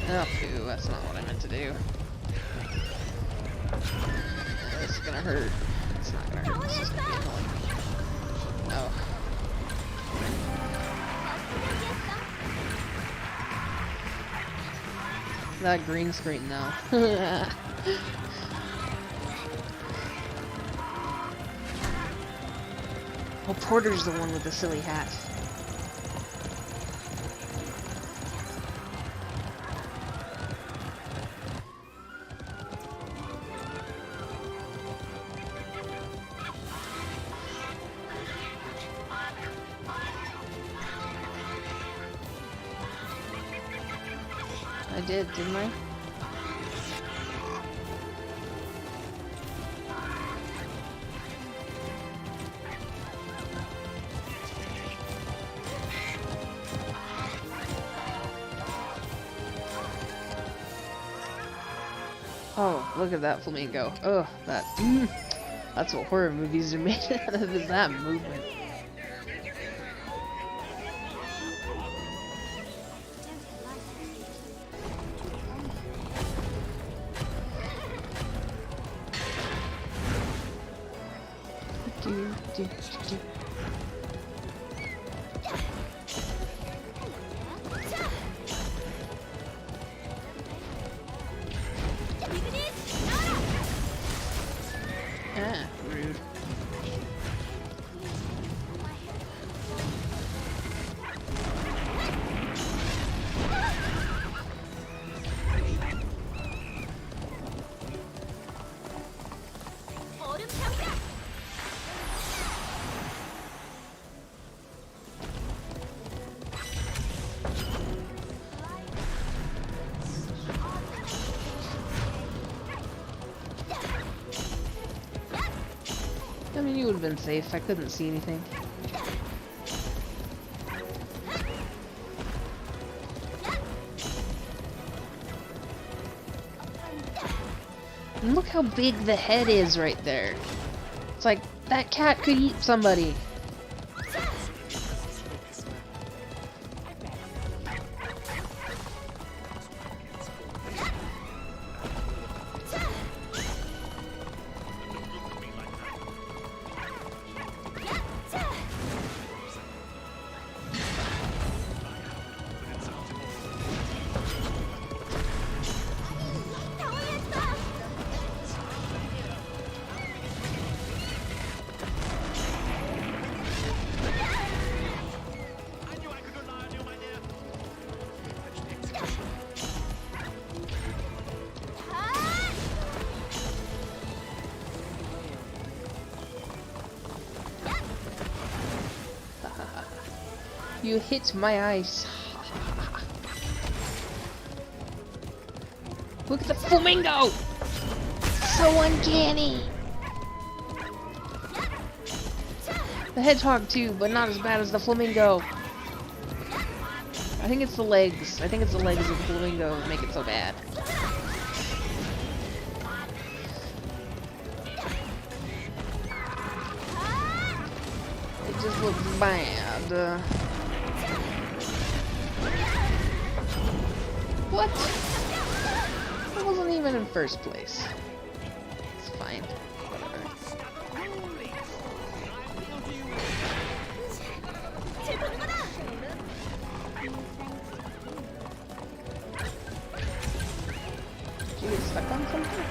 Oh, phew, that's not what I meant to do. This is gonna hurt. It's not gonna hurt. It's just gonna be annoying. Oh. That green screen though. Oh, Porter's the one with the silly hat. I did, didn't I? Oh, look at that flamingo. Oh, that. That's what horror movies are made out of, is that movement. Ah. You would have been safe. I couldn't see anything. And look how big the head is right there. It's like, that cat could eat somebody. You hit my eyes. Look at the flamingo! So uncanny! The hedgehog too, but not as bad as the flamingo. I think it's the legs. I think it's the legs of the flamingo that make it so bad. It just looks bad. What? It wasn't even in first place. It's fine. Whatever. Did you get stuck on something?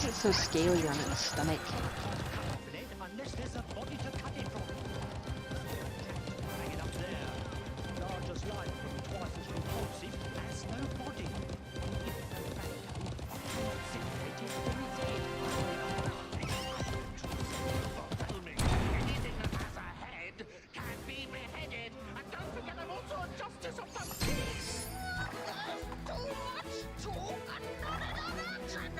So scaly on its stomach. Unless there's a body to cut it from. Hang it up there. Large as life, but twice as repulsive as no body. Anything that has a head can be beheaded. And don't forget I'm also a justice of the peace. Too much talk and not enough action.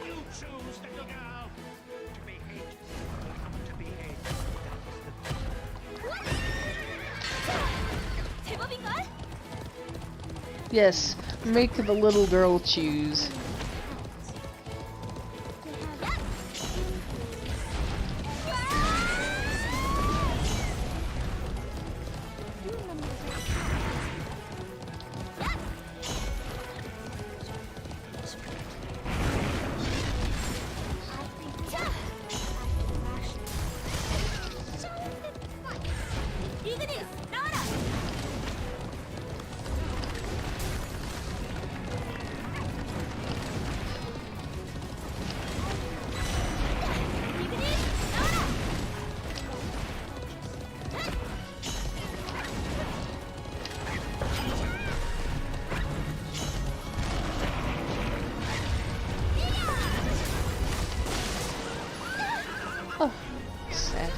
You choose, little girl. To be hated, to be hated. Yes, make the little girl choose. Oh, sad.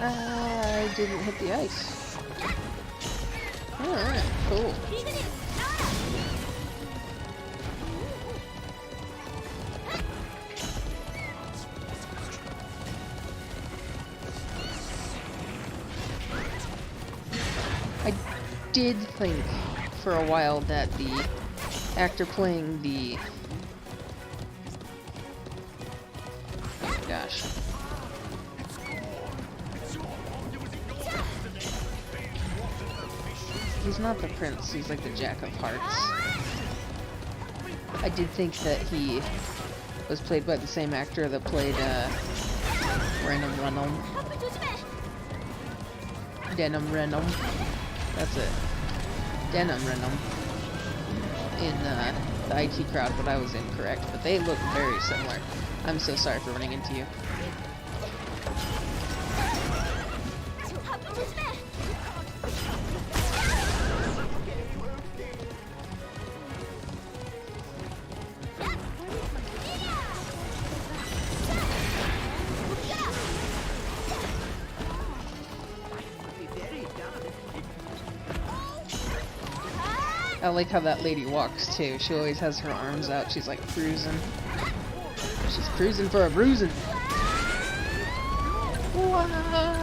I didn't hit the ice. Alright, cool. I did think for a while that the actor playing the... Gosh. He's not the prince, he's like the Jack of Hearts. I did think that he was played by the same actor that played Denim Renom. That's it. Denim Renom. In the IT crowd, but I was incorrect. But they look very similar. I'm so sorry for running into you. I like how that lady walks too. She always has her arms out. She's like cruising. She's cruising for a bruising. Wow.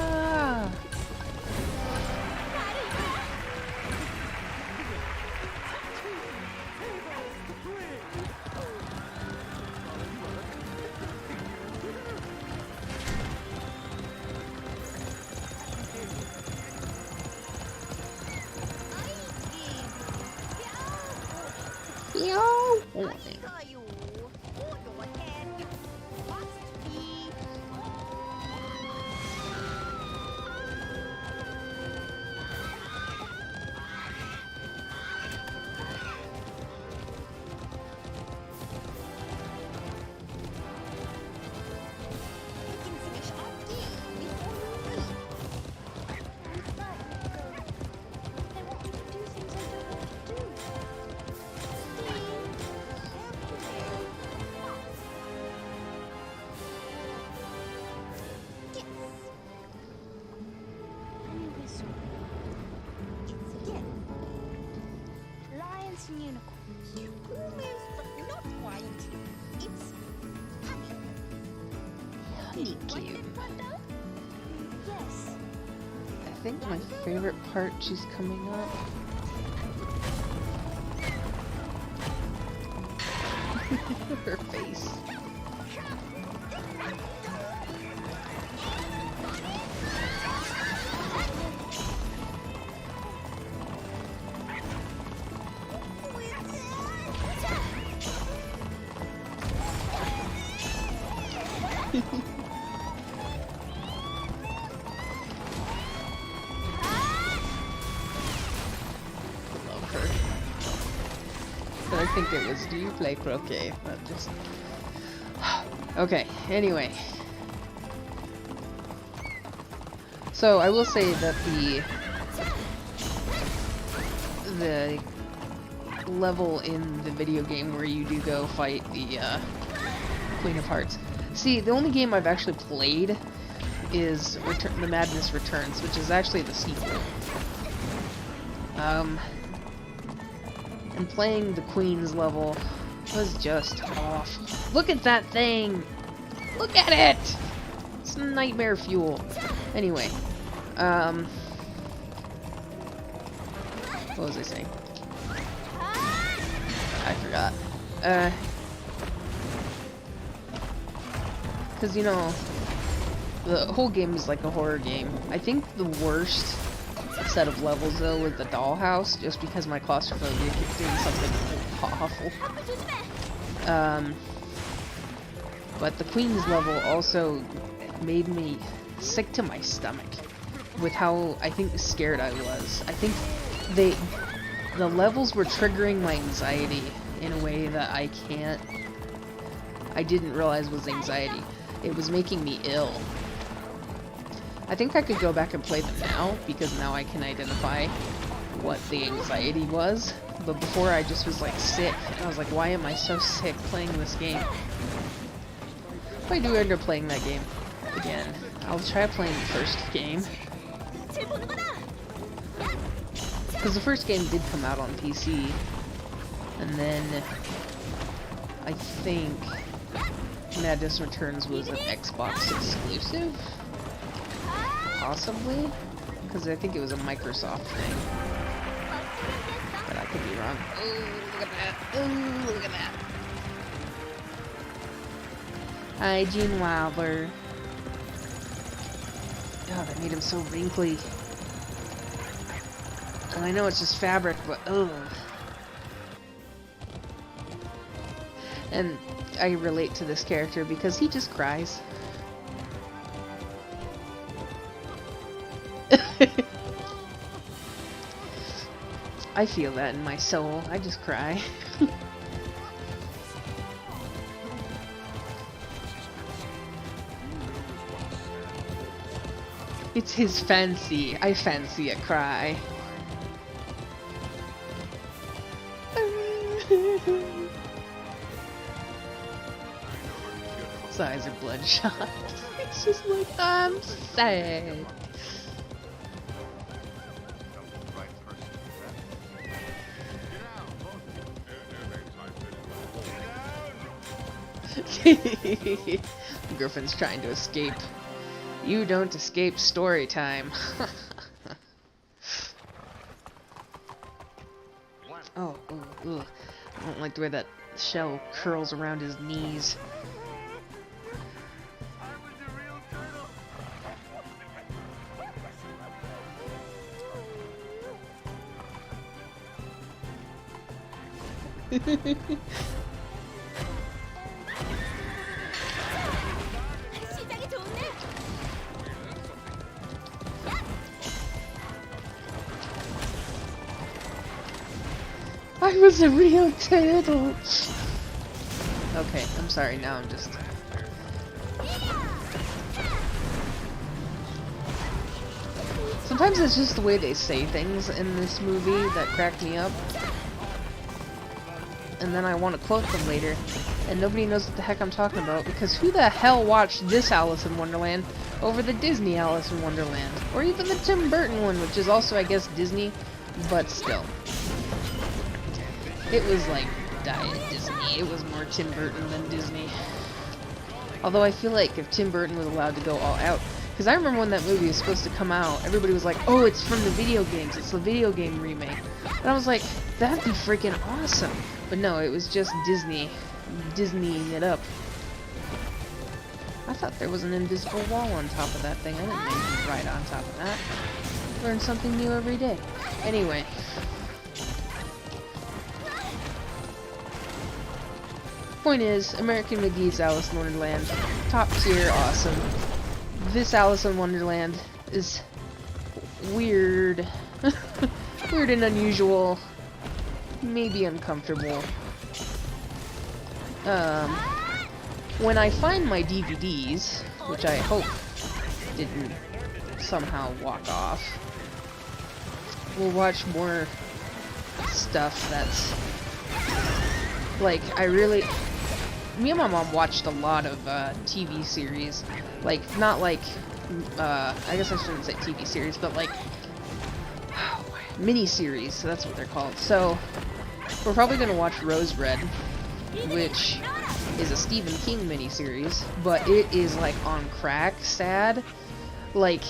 Lions and unicorns. Almost, but not quite. It's honey. Cute. Yes. I think my favorite part, she's coming up. Her face. Love her. But I think it was, do you play croquet? That just... Okay, anyway. So I will say that the level in the video game where you do go fight the Queen of Hearts. See, the only game I've actually played is The Madness Returns, which is actually the sequel. And playing the Queen's level was just awful. Look at that thing! Look at it! It's nightmare fuel. Anyway, what was I saying? I forgot. Because, you know, the whole game is like a horror game. I think the worst set of levels, though, was the dollhouse, just because my claustrophobia kept doing something awful. But the Queen's level also made me sick to my stomach with how, I think, scared I was. I think the levels were triggering my anxiety in a way that I didn't realize was anxiety. It was making me ill. I think I could go back and play them now, because now I can identify what the anxiety was. But before I just was like sick. I was like, why am I so sick playing this game? If I do end up playing that game again, I'll try playing the first game. Because the first game did come out on PC. And then I think Madness Returns was an Xbox exclusive? Possibly? Because I think it was a Microsoft thing. But I could be wrong. Oh, look at that. Oh, look at that. Hi, Gene Wilder. Oh, that made him so wrinkly. And I know it's just fabric, but ugh. And I relate to this character because he just cries. I feel that in my soul. I just cry. It's his fancy. I fancy a cry. His eyes are bloodshot. It's just like, I'm sad. Griffin's trying to escape. You don't escape story time. Oh, ugh. I don't like the way that shell curls around his knees. 시작이 좋네. I was a real turtle. Okay, I'm sorry. Now I'm just. Sometimes it's just the way they say things in this movie that crack me up. And then I want to quote them later, and nobody knows what the heck I'm talking about, because who the hell watched this Alice in Wonderland over the Disney Alice in Wonderland? Or even the Tim Burton one, which is also, I guess, Disney, but still. It was like Diet Disney. It was more Tim Burton than Disney. Although I feel like if Tim Burton was allowed to go all out, because I remember when that movie was supposed to come out, everybody was like, oh, it's from the video games, it's the video game remake. And I was like, that'd be freaking awesome. But no, it was just Disneying it up. I thought there was an invisible wall on top of that thing. I didn't know you could ride on top of that. Learn something new every day. Anyway. Point is, American McGee's Alice in Wonderland. Top tier, awesome. This Alice in Wonderland is weird. Weird and unusual. Maybe uncomfortable. When I find my DVDs, which I hope didn't somehow walk off, we'll watch more stuff that's like, me and my mom watched a lot of TV series, like, not like, I guess I shouldn't say TV series, but like, mini-series, so that's what they're called. So, we're probably going to watch Rose Red, which is a Stephen King mini-series, but it is like on crack sad. Like,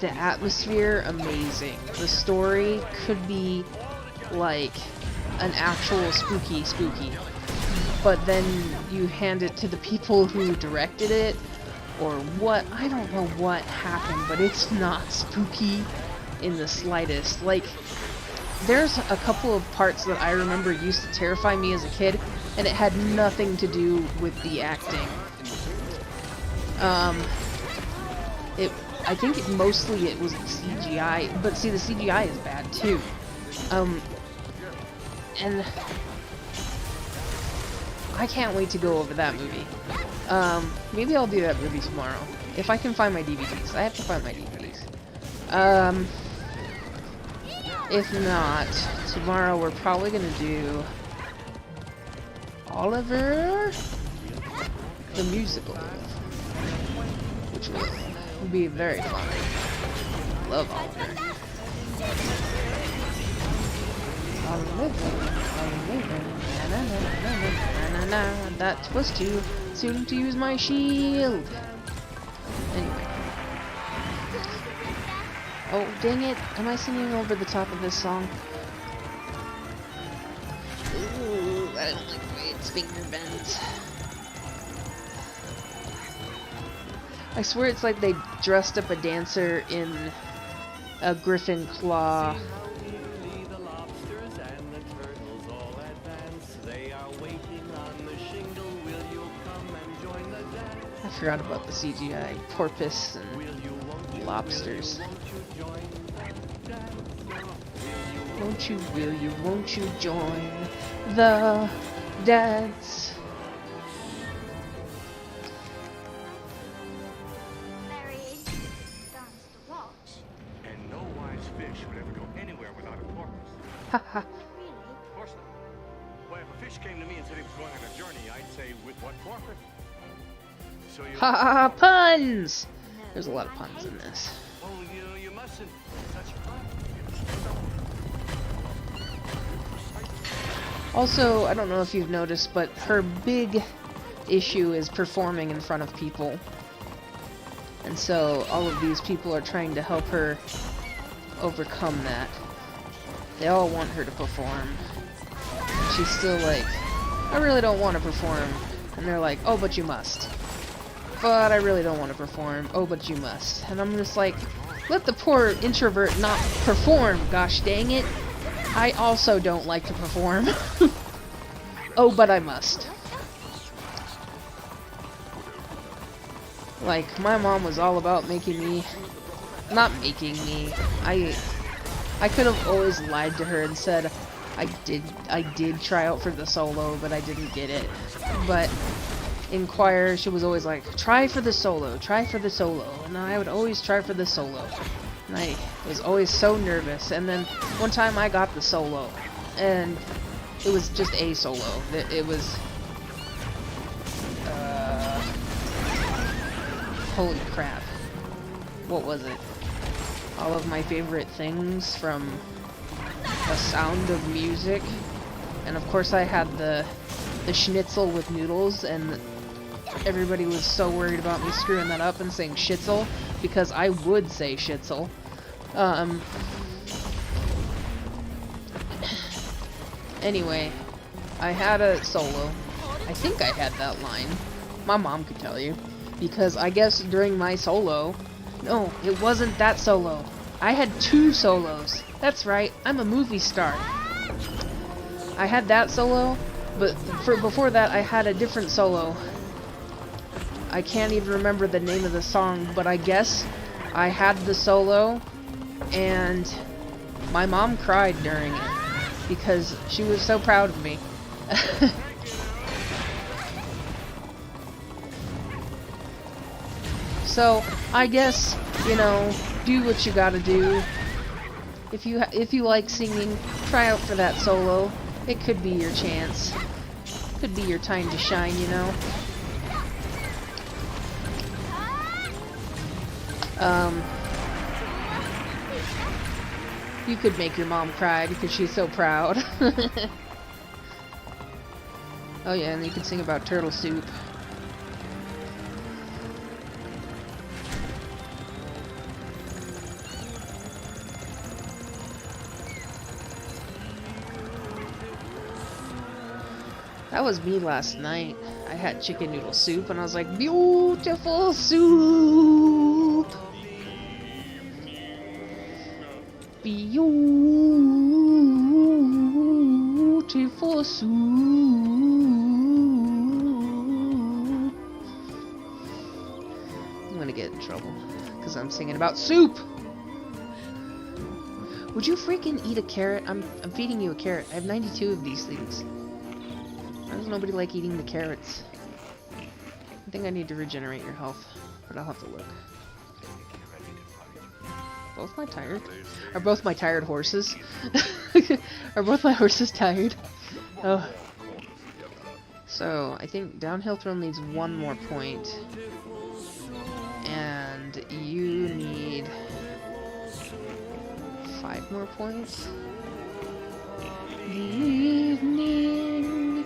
the atmosphere, amazing. The story could be like an actual spooky. But then you hand it to the people who directed it, or what, I don't know what happened, but it's not spooky in the slightest. Like, there's a couple of parts that I remember used to terrify me as a kid, and it had nothing to do with the acting. I think mostly it was the CGI, but see, the CGI is bad too. And I can't wait to go over that movie. Maybe I'll do that movie tomorrow, if I can find my DVDs. I have to find my DVDs. If not, tomorrow we're probably gonna do Oliver the Musical, which will be very fun. Love Oliver. Oliver, na-na-na-na-na-na-na-na. That was too soon to use my shield. Anyway. Oh, dang it. Am I singing over the top of this song? Ooh, I don't like the way its finger bends. I swear it's like they dressed up a dancer in a griffin claw. I forgot about the CGI porpoise and lobsters. Won't you, will you, won't you join the dance? Very dance to watch. And no wise fish would ever go anywhere without a porpoise. Haha. Really? Of course not. Well, if a fish came to me and said he was going on a journey, I'd say, with what porpoise? So you... Ha ha ha, puns! There's a lot of puns in this. Oh, you mustn't. Such fun. Also, I don't know if you've noticed, but her big issue is performing in front of people. And so all of these people are trying to help her overcome that. They all want her to perform. She's still like, I really don't want to perform. And they're like, oh, but you must. But I really don't want to perform. Oh, but you must. And I'm just like, let the poor introvert not perform, gosh dang it. I also don't like to perform. Oh, but I must. Like, my mom was all about making me... Not making me. I could have always lied to her and said I did try out for the solo, but I didn't get it. But in choir, she was always like, try for the solo, try for the solo. And I would always try for the solo. And I was always so nervous. And then one time I got the solo. And it was just a solo. It was... holy crap. What was it? All of my favorite things from The Sound of Music. And of course I had the schnitzel with noodles, and everybody was so worried about me screwing that up and saying schnitzel, because I would say schnitzel. Anyway, I had a solo. I think I had that line. My mom could tell you. Because I guess during my solo... No, it wasn't that solo. I had 2 solos. That's right, I'm a movie star. I had that solo, but before that I had a different solo. I can't even remember the name of the song, but I guess I had the solo, and my mom cried during it, because she was so proud of me. So, I guess, you know, do what you gotta do. If you like singing, try out for that solo. It could be your chance. Could be your time to shine, you know. You could make your mom cry because she's so proud. Oh yeah, and you can sing about turtle soup. That was me last night. I had chicken noodle soup and I was like, beautiful soup! Beautiful soup! I'm gonna get in trouble because I'm singing about soup! Would you freaking eat a carrot? I'm feeding you a carrot. I have 92 of these things. Why does nobody like eating the carrots? I think I need to regenerate your health, but I'll have to look. Both my tired? Are both my tired horses? Are both my horses tired? Oh. So, I think downhill throw needs 1 more point. And you need 5 more points? Evening.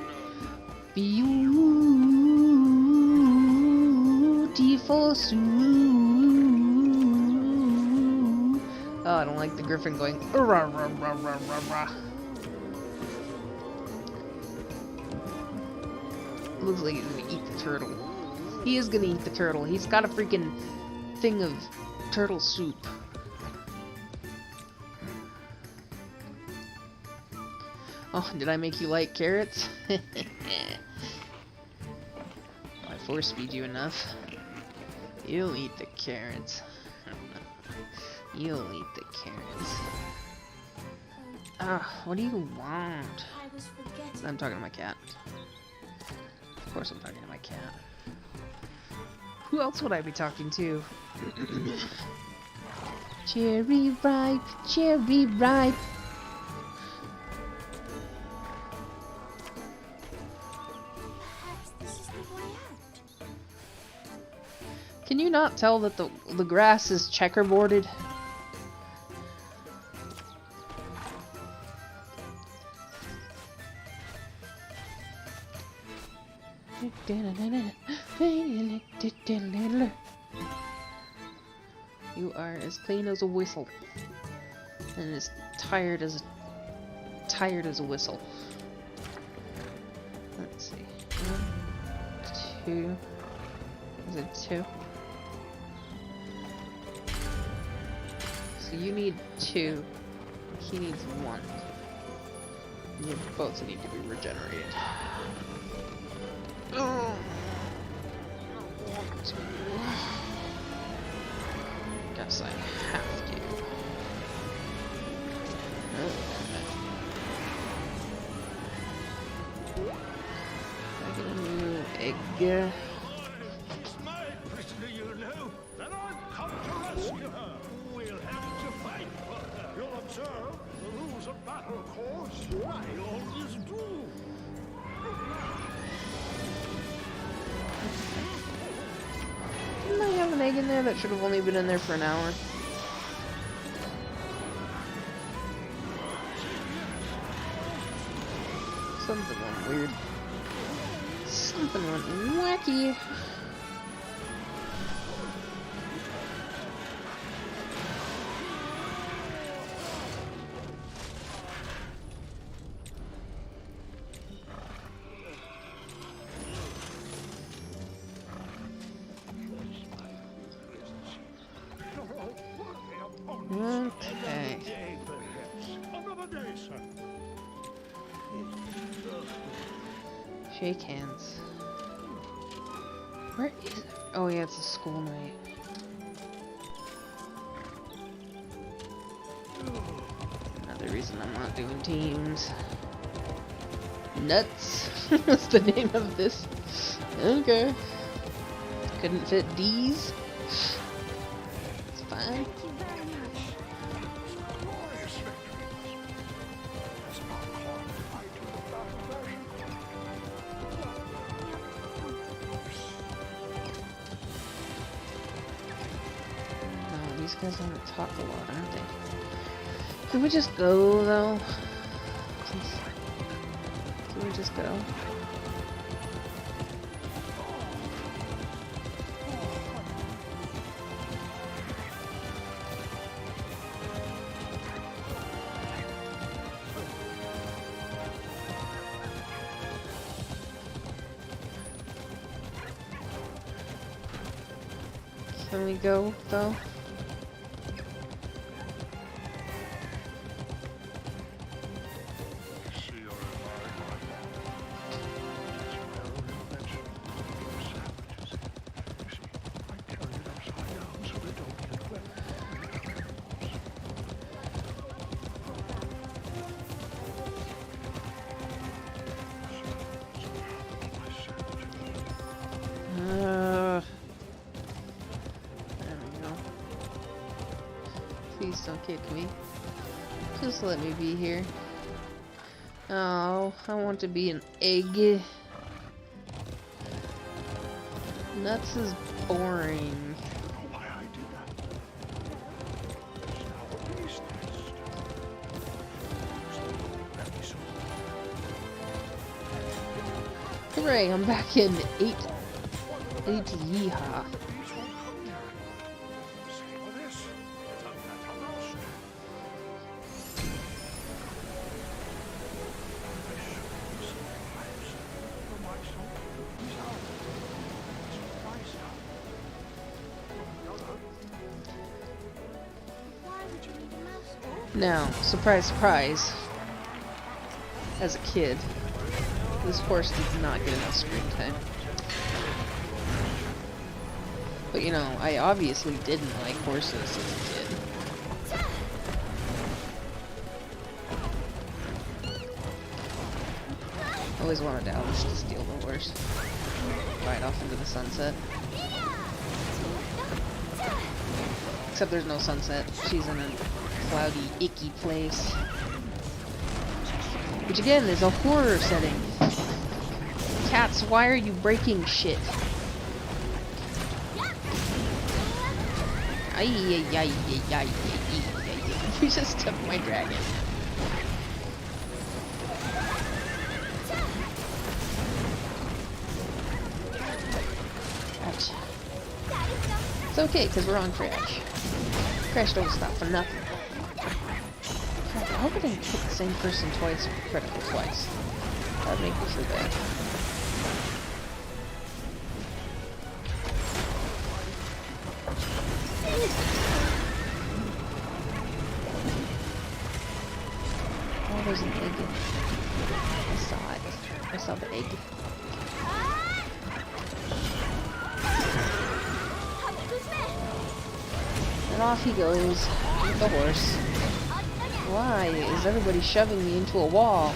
Beautiful soup. Oh, I don't like the griffin going. Rah, rah, rah, rah, rah, rah. Looks like he's gonna eat the turtle. He is gonna eat the turtle. He's got a freaking thing of turtle soup. Oh, did I make you like carrots? I force feed you enough. You'll eat the carrots. You'll eat the carrots. Ah, what do you want? I'm talking to my cat. Of course I'm talking to my cat. Who else would I be talking to? Cherry ripe, cherry ripe. Can you not tell that the grass is checkerboarded? You are as clean as a whistle, and as tired as a whistle. Let's see. 1, 2. Is it 2? So you need 2. He needs 1. You both need to be regenerated. Oh. Guess I have to. I get a new egg. It's my prisoner, you know, and I've come to rescue her. We'll have to fight for her. You'll observe the rules of battle, of course. I always do. Didn't I have an egg in there that should have only been in there for an hour? Something went weird. Something went wacky. Okay. Another day, sir. Shake hands. Where is it? Oh yeah, it's a school night. Another reason I'm not doing teams. Nuts. What's the name of this? Okay. Couldn't fit D's. It's fine. Thank you very much. Glorious victory. That's not called the fight to the battle version. No, these guys don't talk a lot, aren't they? Can we just go, though? Can we just go? Can we go, though? See you're alive, my lord. It's my own invention. Those sandwiches. You see, I carry it upside down so they don't get wet. There we go. Please don't kick me. Just let me be here. Oh, I want to be an egg. Nuts is boring. Why I did that? It's now a beast nest. Very soon. Hooray, I'm back in 8 yeehaw. Bees won't come near it. Savor this. It's a better roast. Why would you need a mouse? Now, surprise, surprise. As a kid, this horse did not get enough screen time. But you know, I obviously didn't like horses as a kid. Always wanted Alice to steal the horse. Ride off into the sunset. Except there's no sunset. She's in a cloudy, icky place. Which again is a horror setting. Cats, why are you breaking shit? Ay, ay, ay, ay, ay, ay, ay. You just took my dragon. It's okay, because we're on Crash. Crash don't stop for nothing. God, I hope I didn't hit the same person twice, critical twice. That'd make me feel bad. Oh, there's an egg. I saw it. I saw the egg. And off he goes with the horse. Why is everybody shoving me into a wall?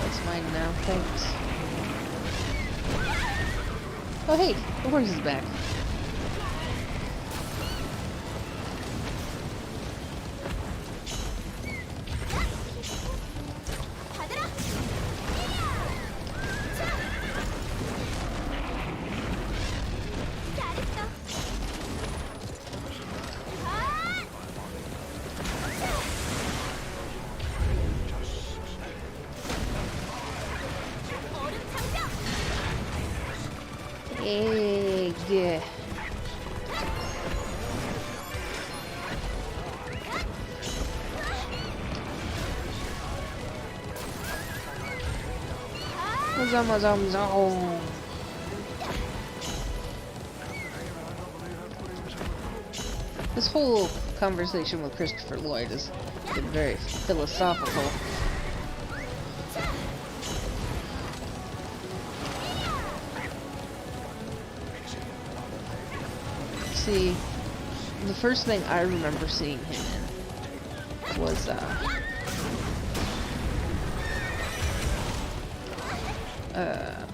That's mine now, thanks. Oh hey, the horse is back. Egg. This whole conversation with Christopher Lloyd has been very philosophical. See, the first thing I remember seeing him in was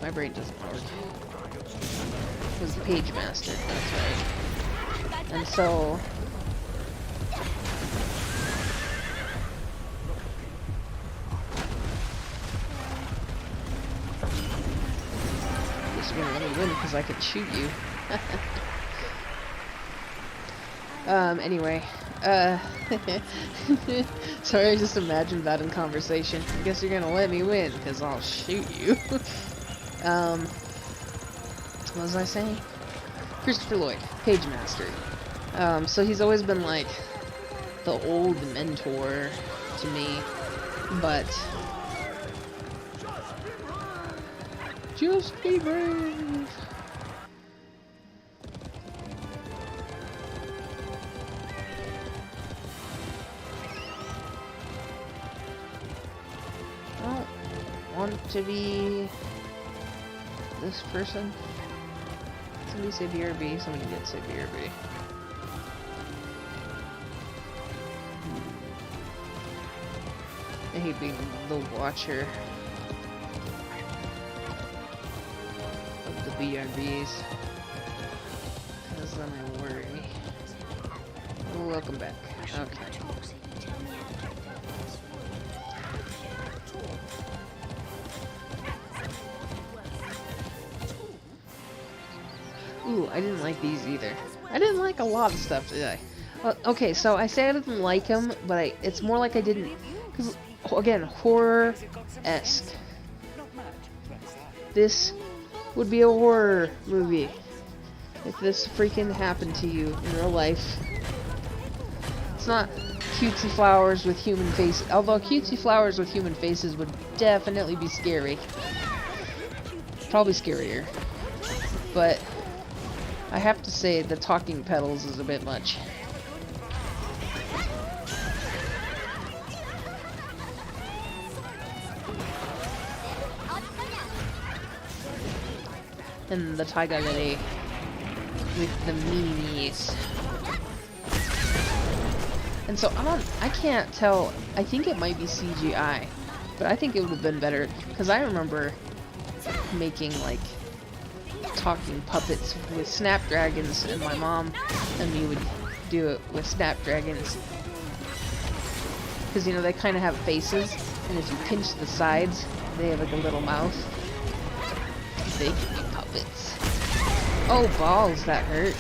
my brain doesn't work. It was the Page Master, that's right. And so you're gonna let me win because I could shoot you. Anyway, sorry, I just imagined that in conversation. I guess you're gonna let me win, because I'll shoot you. What was I saying? Christopher Lloyd, Page Master. So he's always been like the old mentor to me, but just be brave. Want to be this person? Somebody say BRB, somebody did say BRB. I hate being the watcher of the BRBs, because then I worry. Oh, welcome back. Okay. Ooh, I didn't like these either. I didn't like a lot of stuff, did I? Well, okay, so I say I didn't like them, but it's more like I didn't... Because, again, horror-esque. This would be a horror movie if this freaking happened to you in real life. It's not cutesy flowers with human faces. Although cutesy flowers with human faces would definitely be scary. Probably scarier. But I have to say the talking petals is a bit much. And the Taiga Lily with the meanies. And so I can't tell, I think it might be CGI, but I think it would have been better, because I remember making like talking puppets with snapdragons, and my mom and me would do it with snapdragons, because you know they kind of have faces, and if you pinch the sides they have like a little mouth. They can be puppets. Oh balls, that hurt.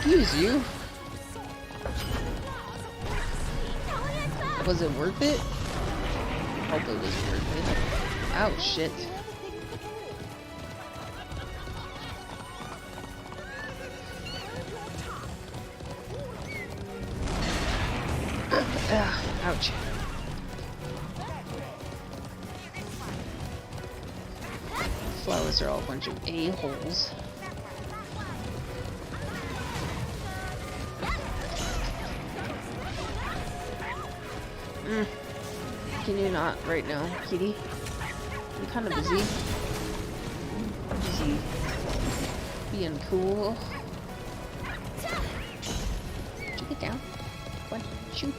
Excuse you. Was it worth it? Hope it was worth it. Oh shit. Ouch. Flowers are all a bunch of a-holes. Can you not right now, kitty? I'm kind of busy. Busy being cool. Shoot, get down. What? Shoot.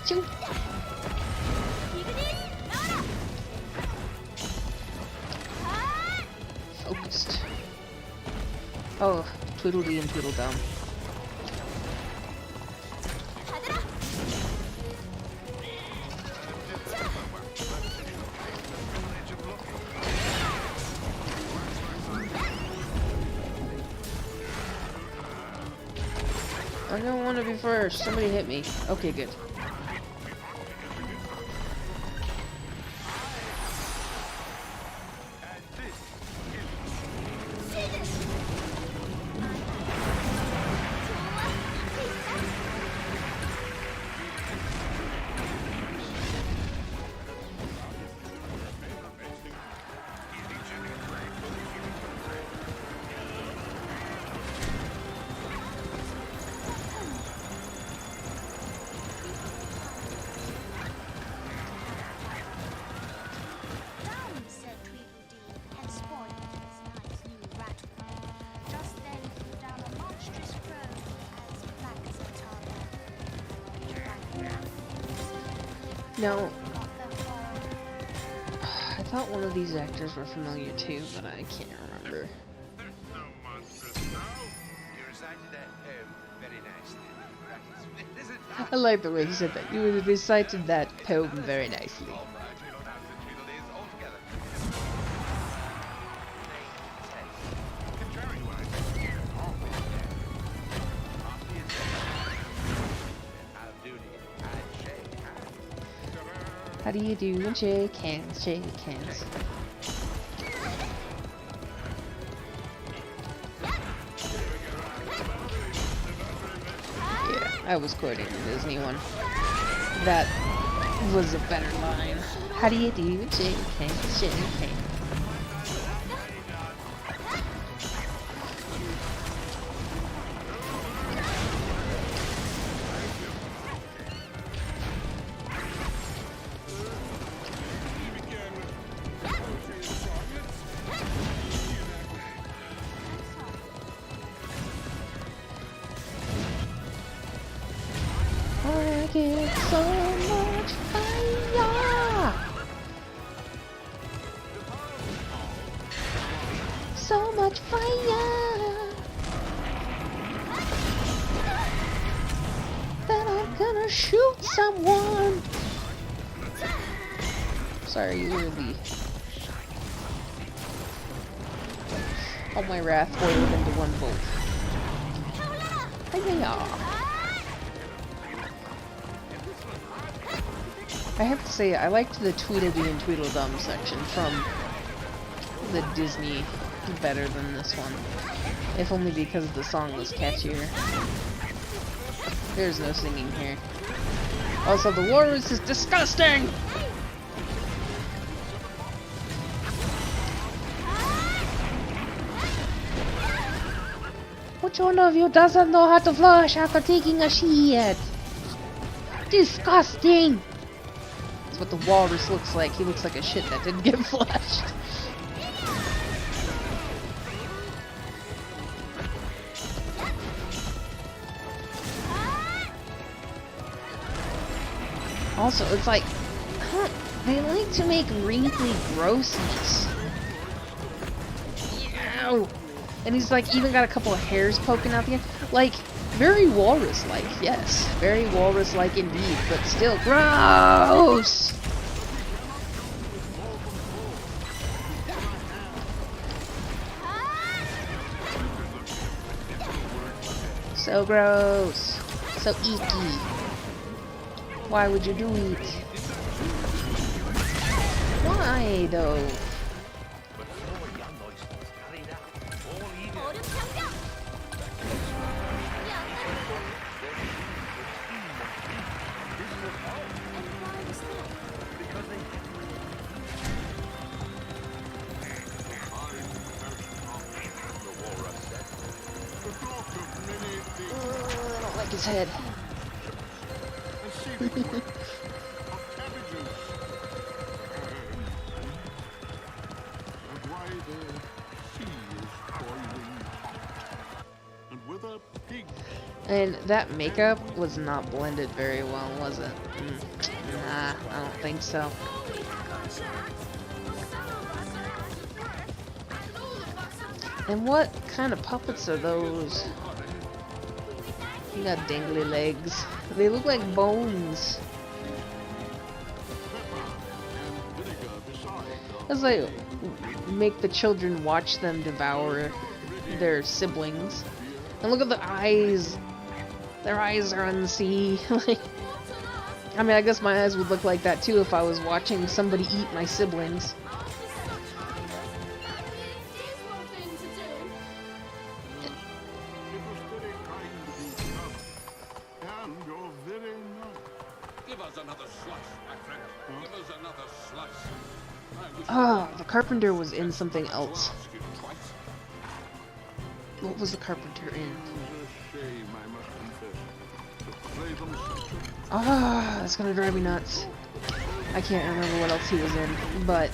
Shoot. Focused. Oh, Tweedledee and Tweedledum. I don't want to be first. Somebody hit me. Okay, good. Now, I thought one of these actors were familiar too, but I can't remember. I like the way he said that. You recited that poem very nicely. How do you do? And shake hands, shake hands. Yeah, I was quoting the Disney one. That was a better line. How do you do? Shake hands, shake hands. I get so much fire, so much fire, that I'm gonna shoot someone. Sorry, you really. All my wrath boiled into one bolt. Hiya! I have to say, I liked the Tweedledee and Tweedledum section from the Disney better than this one. If only because the song was catchier. There's no singing here. Also, the walrus is disgusting! Which one of you doesn't know how to flush after taking a shit? Disgusting! That's what the walrus looks like. He looks like a shit that didn't get flushed. Also, it's like, they like to make wrinkly grossness. Ew. And he's like even got a couple of hairs poking out the end. Like, very walrus-like, yes. Very walrus-like indeed, but still gross! So gross. So icky. Why would you do it? Why though? I don't like his head. And that makeup was not blended very well, was it? Nah, I don't think so. And what kind of puppets are those? You got dangly legs. They look like bones. It's like make the children watch them devour their siblings. And look at the eyes. Their eyes are unsee. Like, I mean, I guess my eyes would look like that too if I was watching somebody eat my siblings. Oh, the carpenter was in something else. What was the carpenter in? Ah, that's gonna drive me nuts. I can't remember what else he was in, but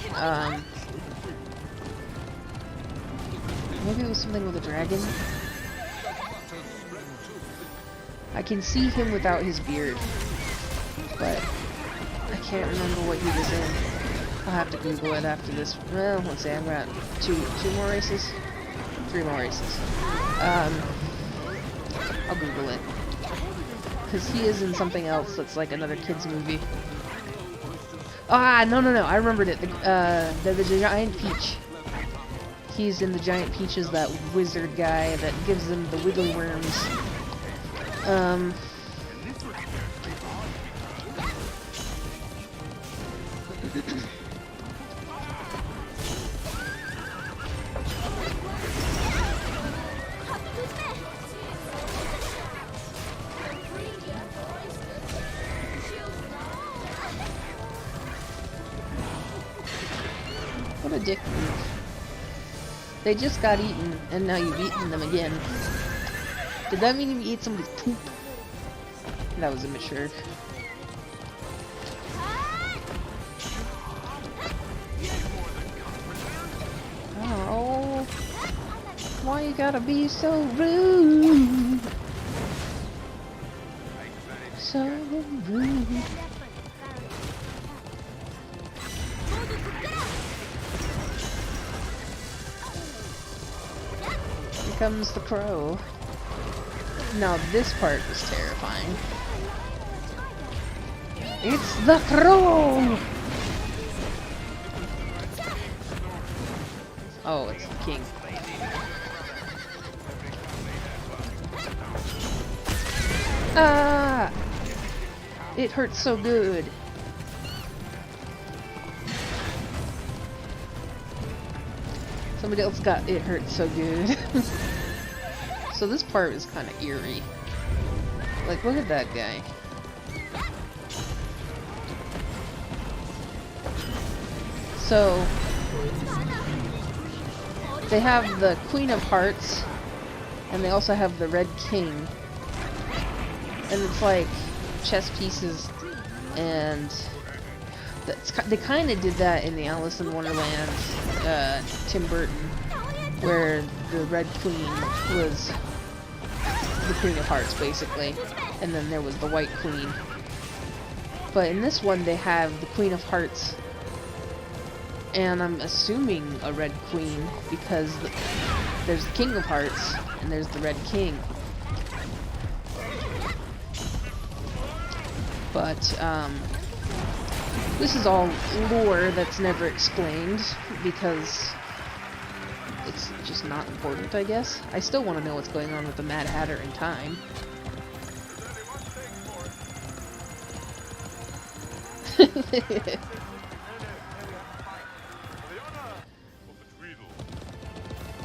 maybe it was something with a dragon. I can see him without his beard, but I can't remember what he was in. I'll have to Google it after this. Well, let's see, I've got two more races, 3 more races. I'll Google it. Because he is in something else that's like another kid's movie. Ah, no, I remembered it. The giant peach. He's in the giant peach as that wizard guy that gives them the wiggly worms. What a dick move. They just got eaten, and now you've eaten them again. Did that mean you ate somebody's poop? That was immature. Oh, why you gotta be so rude? So rude. Here comes the crow. Now this part was terrifying. It's the crow! Oh, it's the king. Ah! It hurts so good. Somebody else got it hurt so good. So this part is kind of eerie. Like, look at that guy. So they have the Queen of Hearts, and they also have the Red King. And it's like chess pieces, and they kind of did that in the Alice in Wonderland, Tim Burton, where the Red Queen was the Queen of Hearts, basically, and then there was the White Queen. But in this one, they have the Queen of Hearts, and I'm assuming a Red Queen, because there's the King of Hearts, and there's the Red King. But, this is all lore that's never explained, because It's just not important, I guess. I still want to know what's going on with the Mad Hatter in time.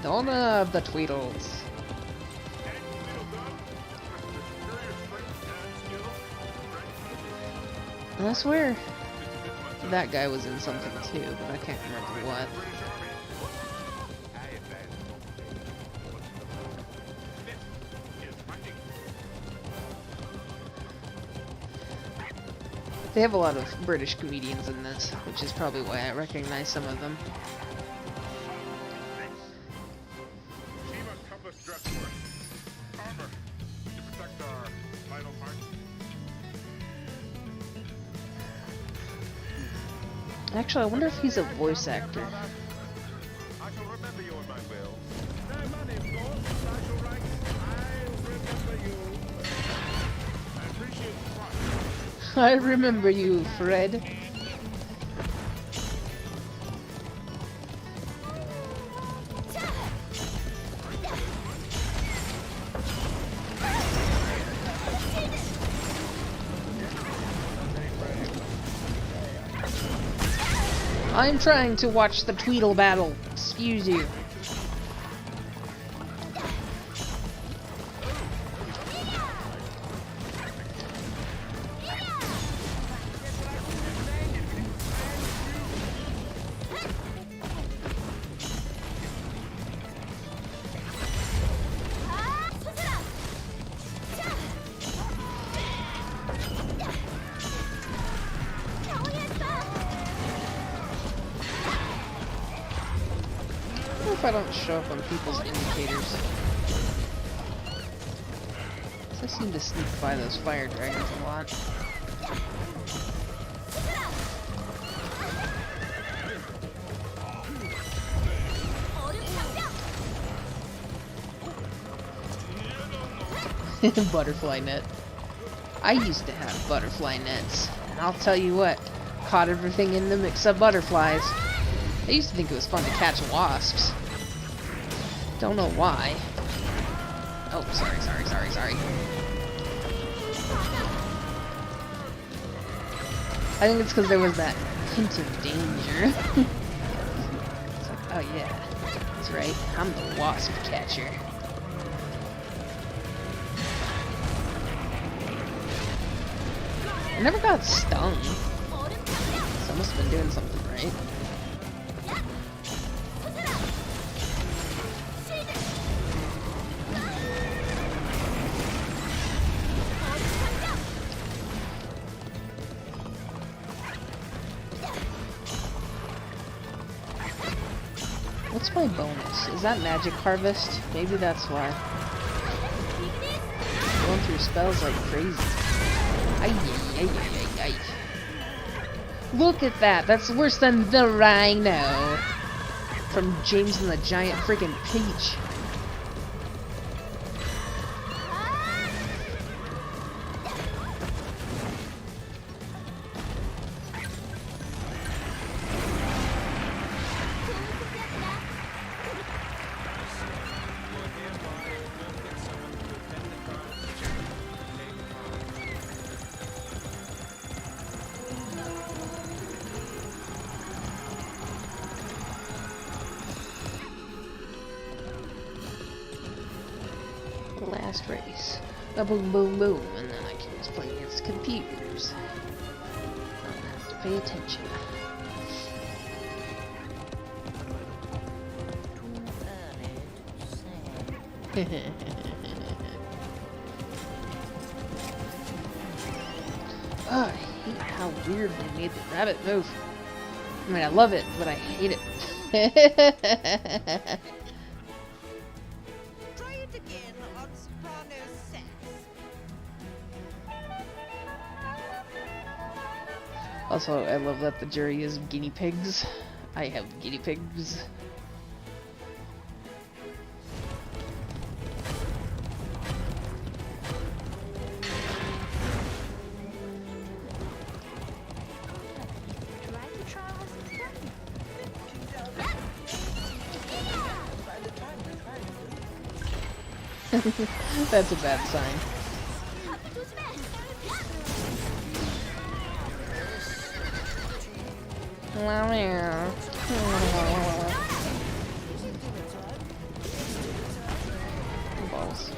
The honor of the Tweedles. And I swear that guy was in something too, but I can't remember what. They have a lot of British comedians in this, which is probably why I recognize some of them. Actually, I wonder if he's a voice actor. I remember you, Fred. I'm trying to watch the Tweedle battle. Excuse you. If I don't show up on people's indicators. I seem to sneak by those fire dragons a lot. Butterfly net. I used to have butterfly nets, and I'll tell you what, caught everything in them except butterflies. I used to think it was fun to catch wasps. Don't know why. Oh, sorry. I think it's because there was that hint of danger. It's like, oh yeah, that's right, I'm the wasp catcher. I never got stung. So I must have been doing something right. What's my bonus? Is that Magic Harvest? Maybe that's why. Going through spells like crazy. Ay. Look at that! That's worse than the Rhino! From James and the Giant freaking Peach. Last race. A boom, boom, boom, and then I can just play against computers. I don't have to pay attention. Oh, I hate how weird they made the rabbit move. I mean, I love it, but I hate it. Try it again on soprano sax. Also, I love that the jury is guinea pigs. I have guinea pigs. That's a bad sign. Balls.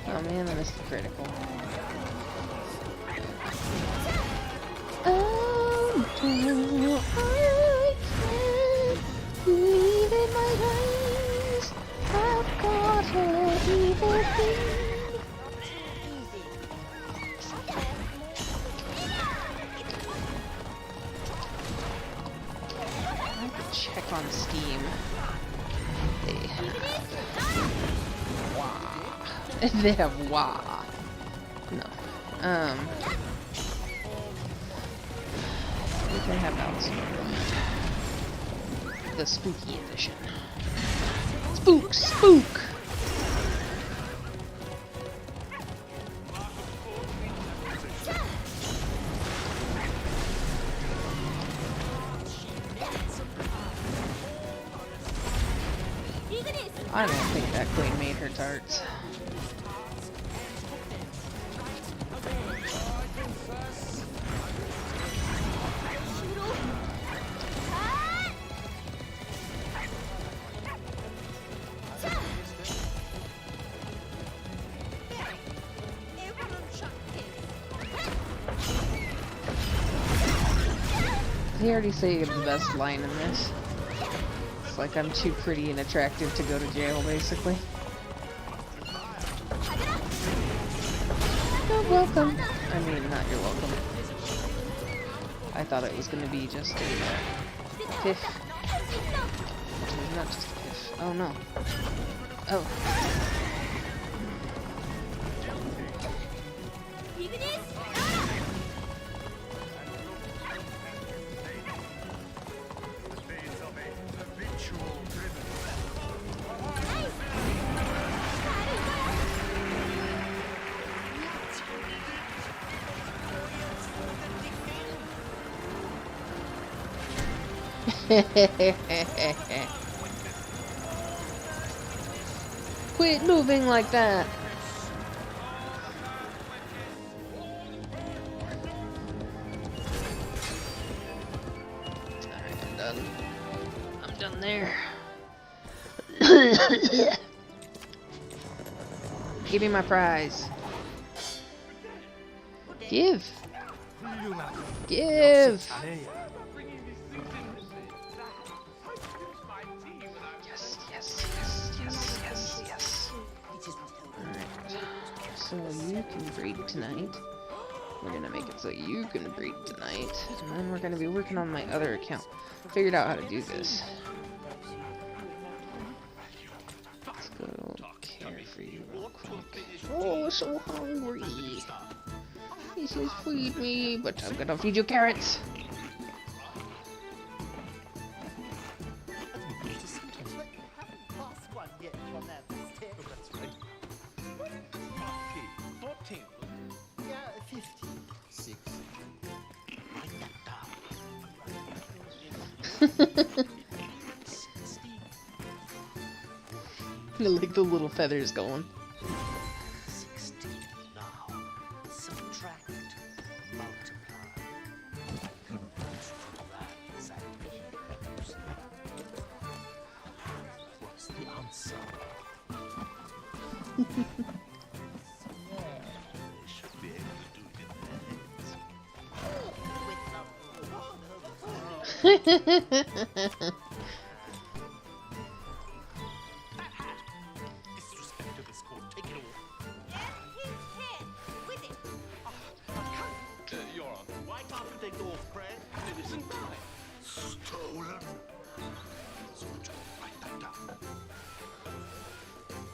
Oh man, I missed the critical. Oh, no, I can't believe in my eyes. I've got an evil thing. I can check on Steam. They have Wah. They have Wah. No. We can have Alice in Wonderland. The spooky edition. Spook! Spook! I don't think that queen made her tarts. He already say the best line in this. It's like I'm too pretty and attractive to go to jail, basically. You're welcome. I mean, not you're welcome. I thought it was gonna be just a piff. Not just a piff. Oh no. Oh. Quit moving like that. Alright, I'm done. I'm done there. Give me my prize. Give. Give. Yes, yes, yes, yes, yes, yes. Alright. So you can breed tonight. We're gonna make it so you can breed tonight. And then we're gonna be working on my other account. Figured out how to do this. Let's go care for you real quick. Oh, so hungry. He says feed me, but I'm gonna feed you carrots. I like the little feathers going. 16 now. Subtract. Multiply. What's the answer? They should be able to do it in their heads. Stolen. So write that down.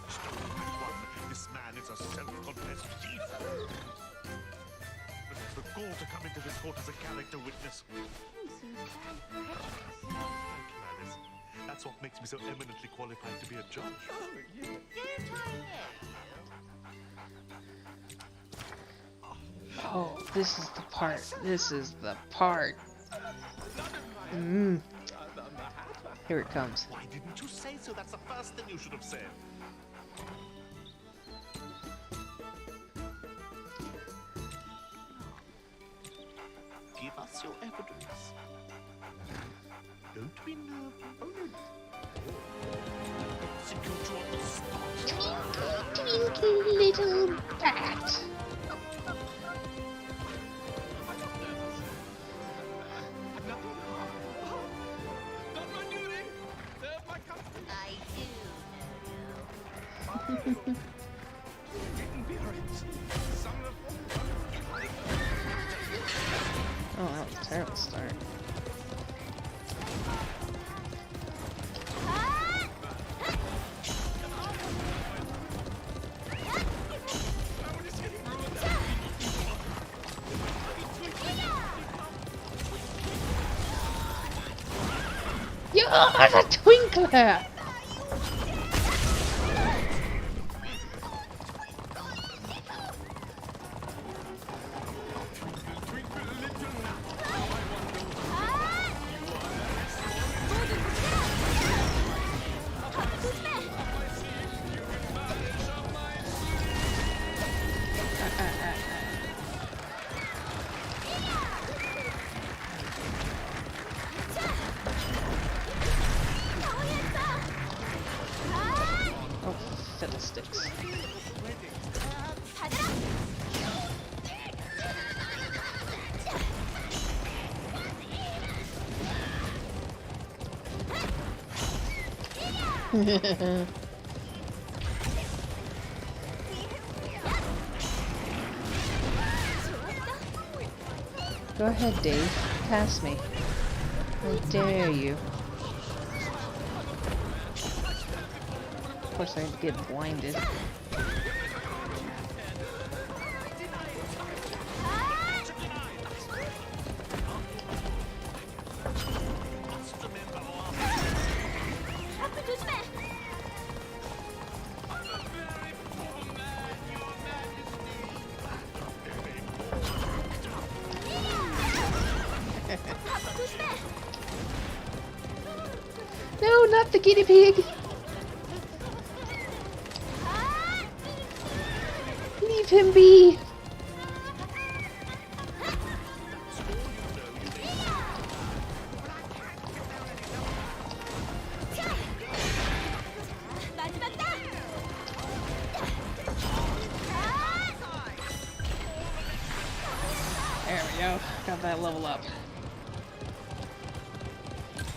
Stolen one. This man is a self-confessed thief. But it's the gall to come into this court as a character witness. Thank you, Alice. That's what makes me so eminently qualified to be a judge. Oh, yeah. Oh, this is the part. This is the part. Mmm. Here it comes. Why didn't you say so? That's the first thing you should have said. Give us your evidence. Don't be nervous. Execute you on the spot. Twinkle little bat. I do. Oh, that was a terrible start. You're a twinkler! Oh, fiddlesticks. Go ahead, Dave. Pass me. I dare you. Of course, I get blinded. No, not the guinea pig! Leave him be! There we go. Got that level up.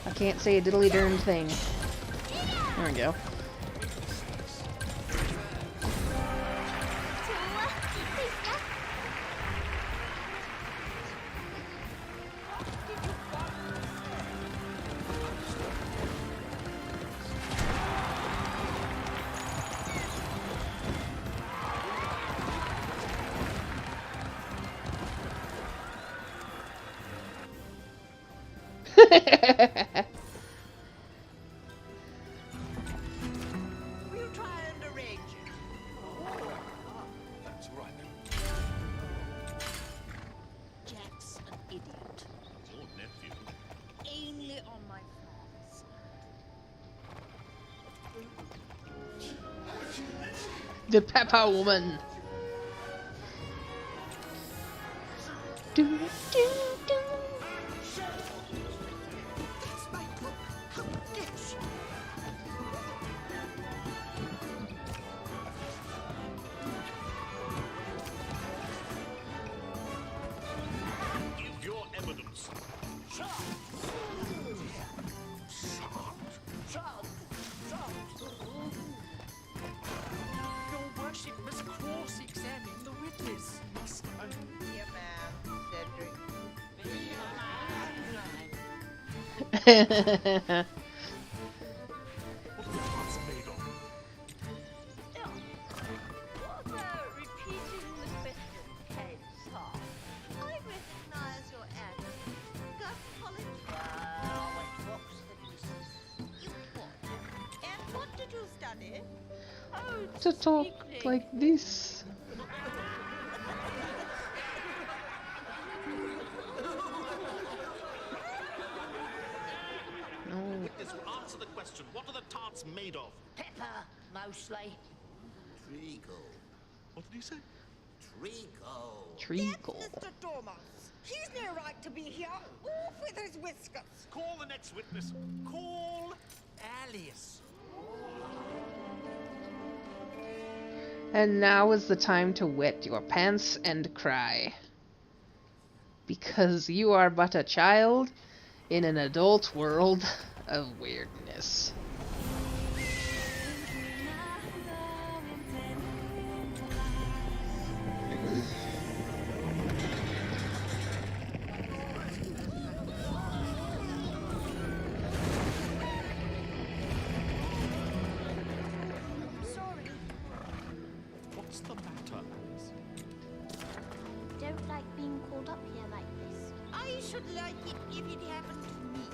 I can't say a diddly darn thing. There we go. We'll try and arrange it. That's right. Jack's an idiot. Your nephew. Only on my father's. The Pepper Woman. Do, do, do. Give your evidence. Your worship must cross-examine the witness. Here, ma'am, Cedric. What the heart's made of? Repeating the question, Kate Hart. I recognize your accent. Got college? Well, it rocks the business. You what? And what did you study? Oh, To talk like this. answer the question. What are the tarts made of? Pepper, mostly. Treacle. What did you say? Treacle. Treacle. Yes, Mr. Dormouse. He's no right to be here. Off with his whiskers. Call the next witness. Call Alice. And now is the time to wet your pants and cry. Because you are but a child in an adult world of weirdness. Sorry, What's the matter, Alice? I don't like being called up here like this. I should like it if it happened to me.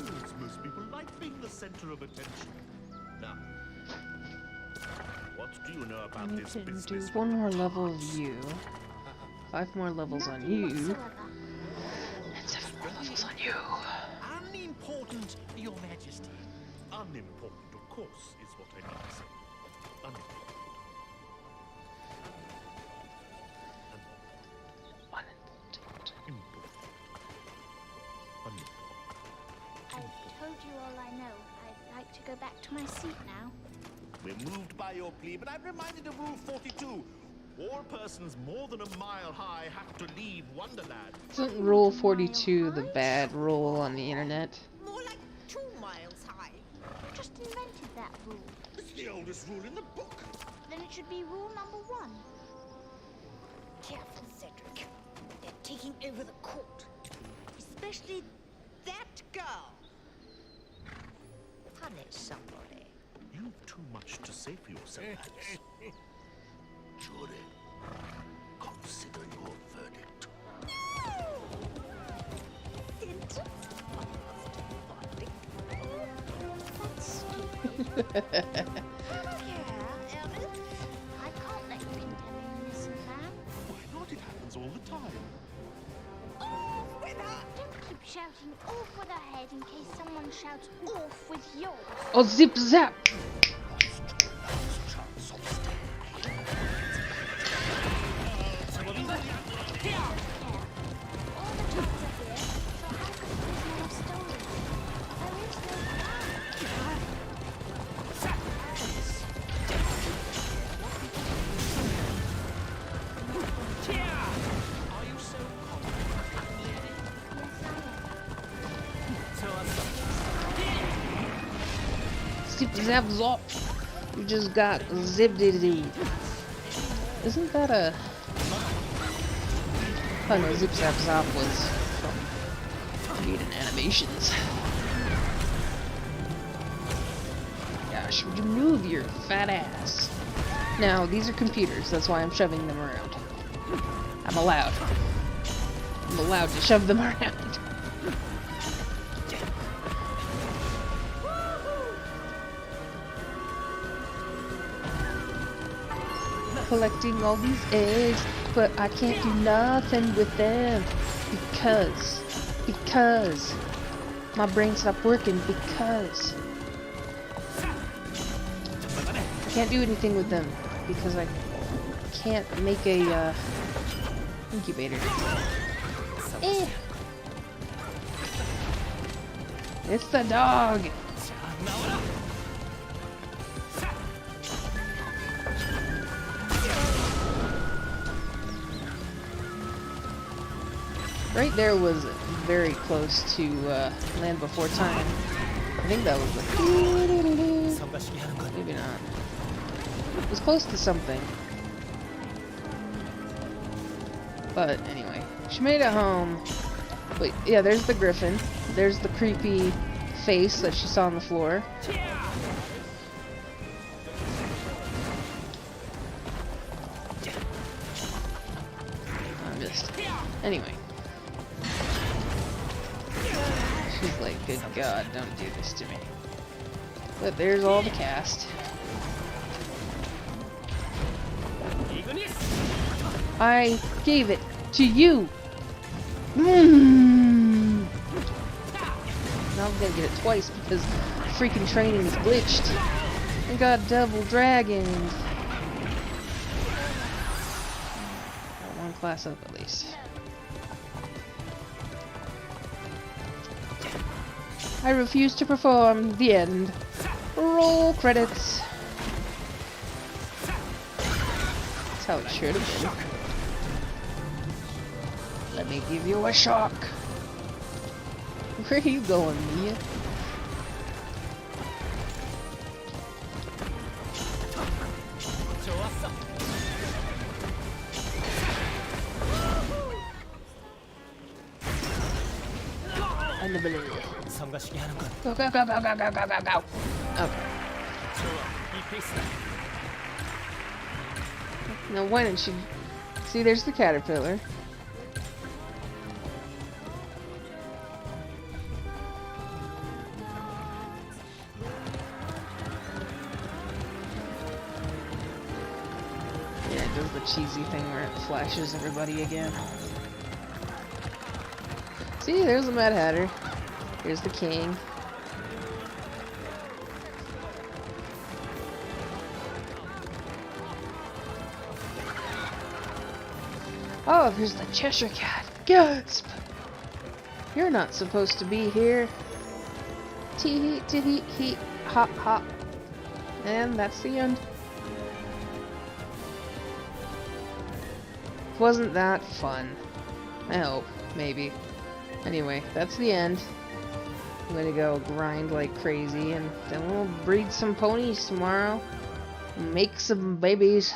Yes, most people like being the center of attention. Now, what do you know about You this can do business? one with more the level of tarts? you, 5 more levels on Nothing you, whatsoever. and 7 more levels on you. Unimportant, Your Majesty. Unimportant, of course, is what I mean to say. Unimportant. Unimportant. Important. Unimportant. I've told you all I know. I'd like to go back to my seat now. We're moved by your plea, but I'm reminded of Rule 42. All persons more than a mile high have to leave Wonderland. Isn't Rule 42 the bad rule on the internet? More like 2 miles high. You just invented that rule. It's the oldest rule in the book. Then it should be rule number 1. Careful, Cedric. They're taking over the court. Especially that girl. Punish somebody. You've too much to say for yourself, Alice. Jury, consider your verdict. That's stupid. Yeah, Alice? I can't let you condemn an innocent man. Why not? It happens all the time. Off with her! Don't keep shouting off with her head in case someone shouts off with yours. Oh, zip zap! All the kids are here, so how could the prisoner have stolen? There is Are you so confident, lady? Zip zap zop! You just got zip diddy doo. Isn't that a... Oh no, zip zap zop was from Mutant Animations. Gosh, would you move your fat ass? Now, these are computers, that's why I'm shoving them around. I'm allowed. I'm allowed to shove them around. Collecting all these eggs, but I can't do nothing with them because my brain stopped working because I can't do anything with them because I can't make a incubator. Eh. It's the dog. Right there was very close to Land Before Time. I think that was the... Maybe not. It was close to something. But anyway, she made it home. Wait, yeah, there's the griffin. There's the creepy face that she saw on the floor. I missed. Anyway. She's like, good God, don't do this to me. But there's all the cast. I gave it to you. Not now I'm gonna get it twice because freaking training is glitched. I got double dragon. Got one class up at least. I refuse to perform. The end. Roll credits. That's how it should have been. Let me give you a shock. Where are you going, Mia? And the balloon. Go, go, go, go, go, go, go, go, go. Okay. Now why didn't you... See, there's the caterpillar. Yeah, it does the cheesy thing where it flashes everybody again. See, there's the Mad Hatter. Here's the king. Oh, there's the Cheshire Cat. Gasp! You're not supposed to be here. Tee hee, tee hee, hop, hop. And that's the end. Wasn't that fun? I hope. Maybe. Anyway, that's the end. I'm gonna go grind like crazy, and then we'll breed some ponies tomorrow. Make some babies.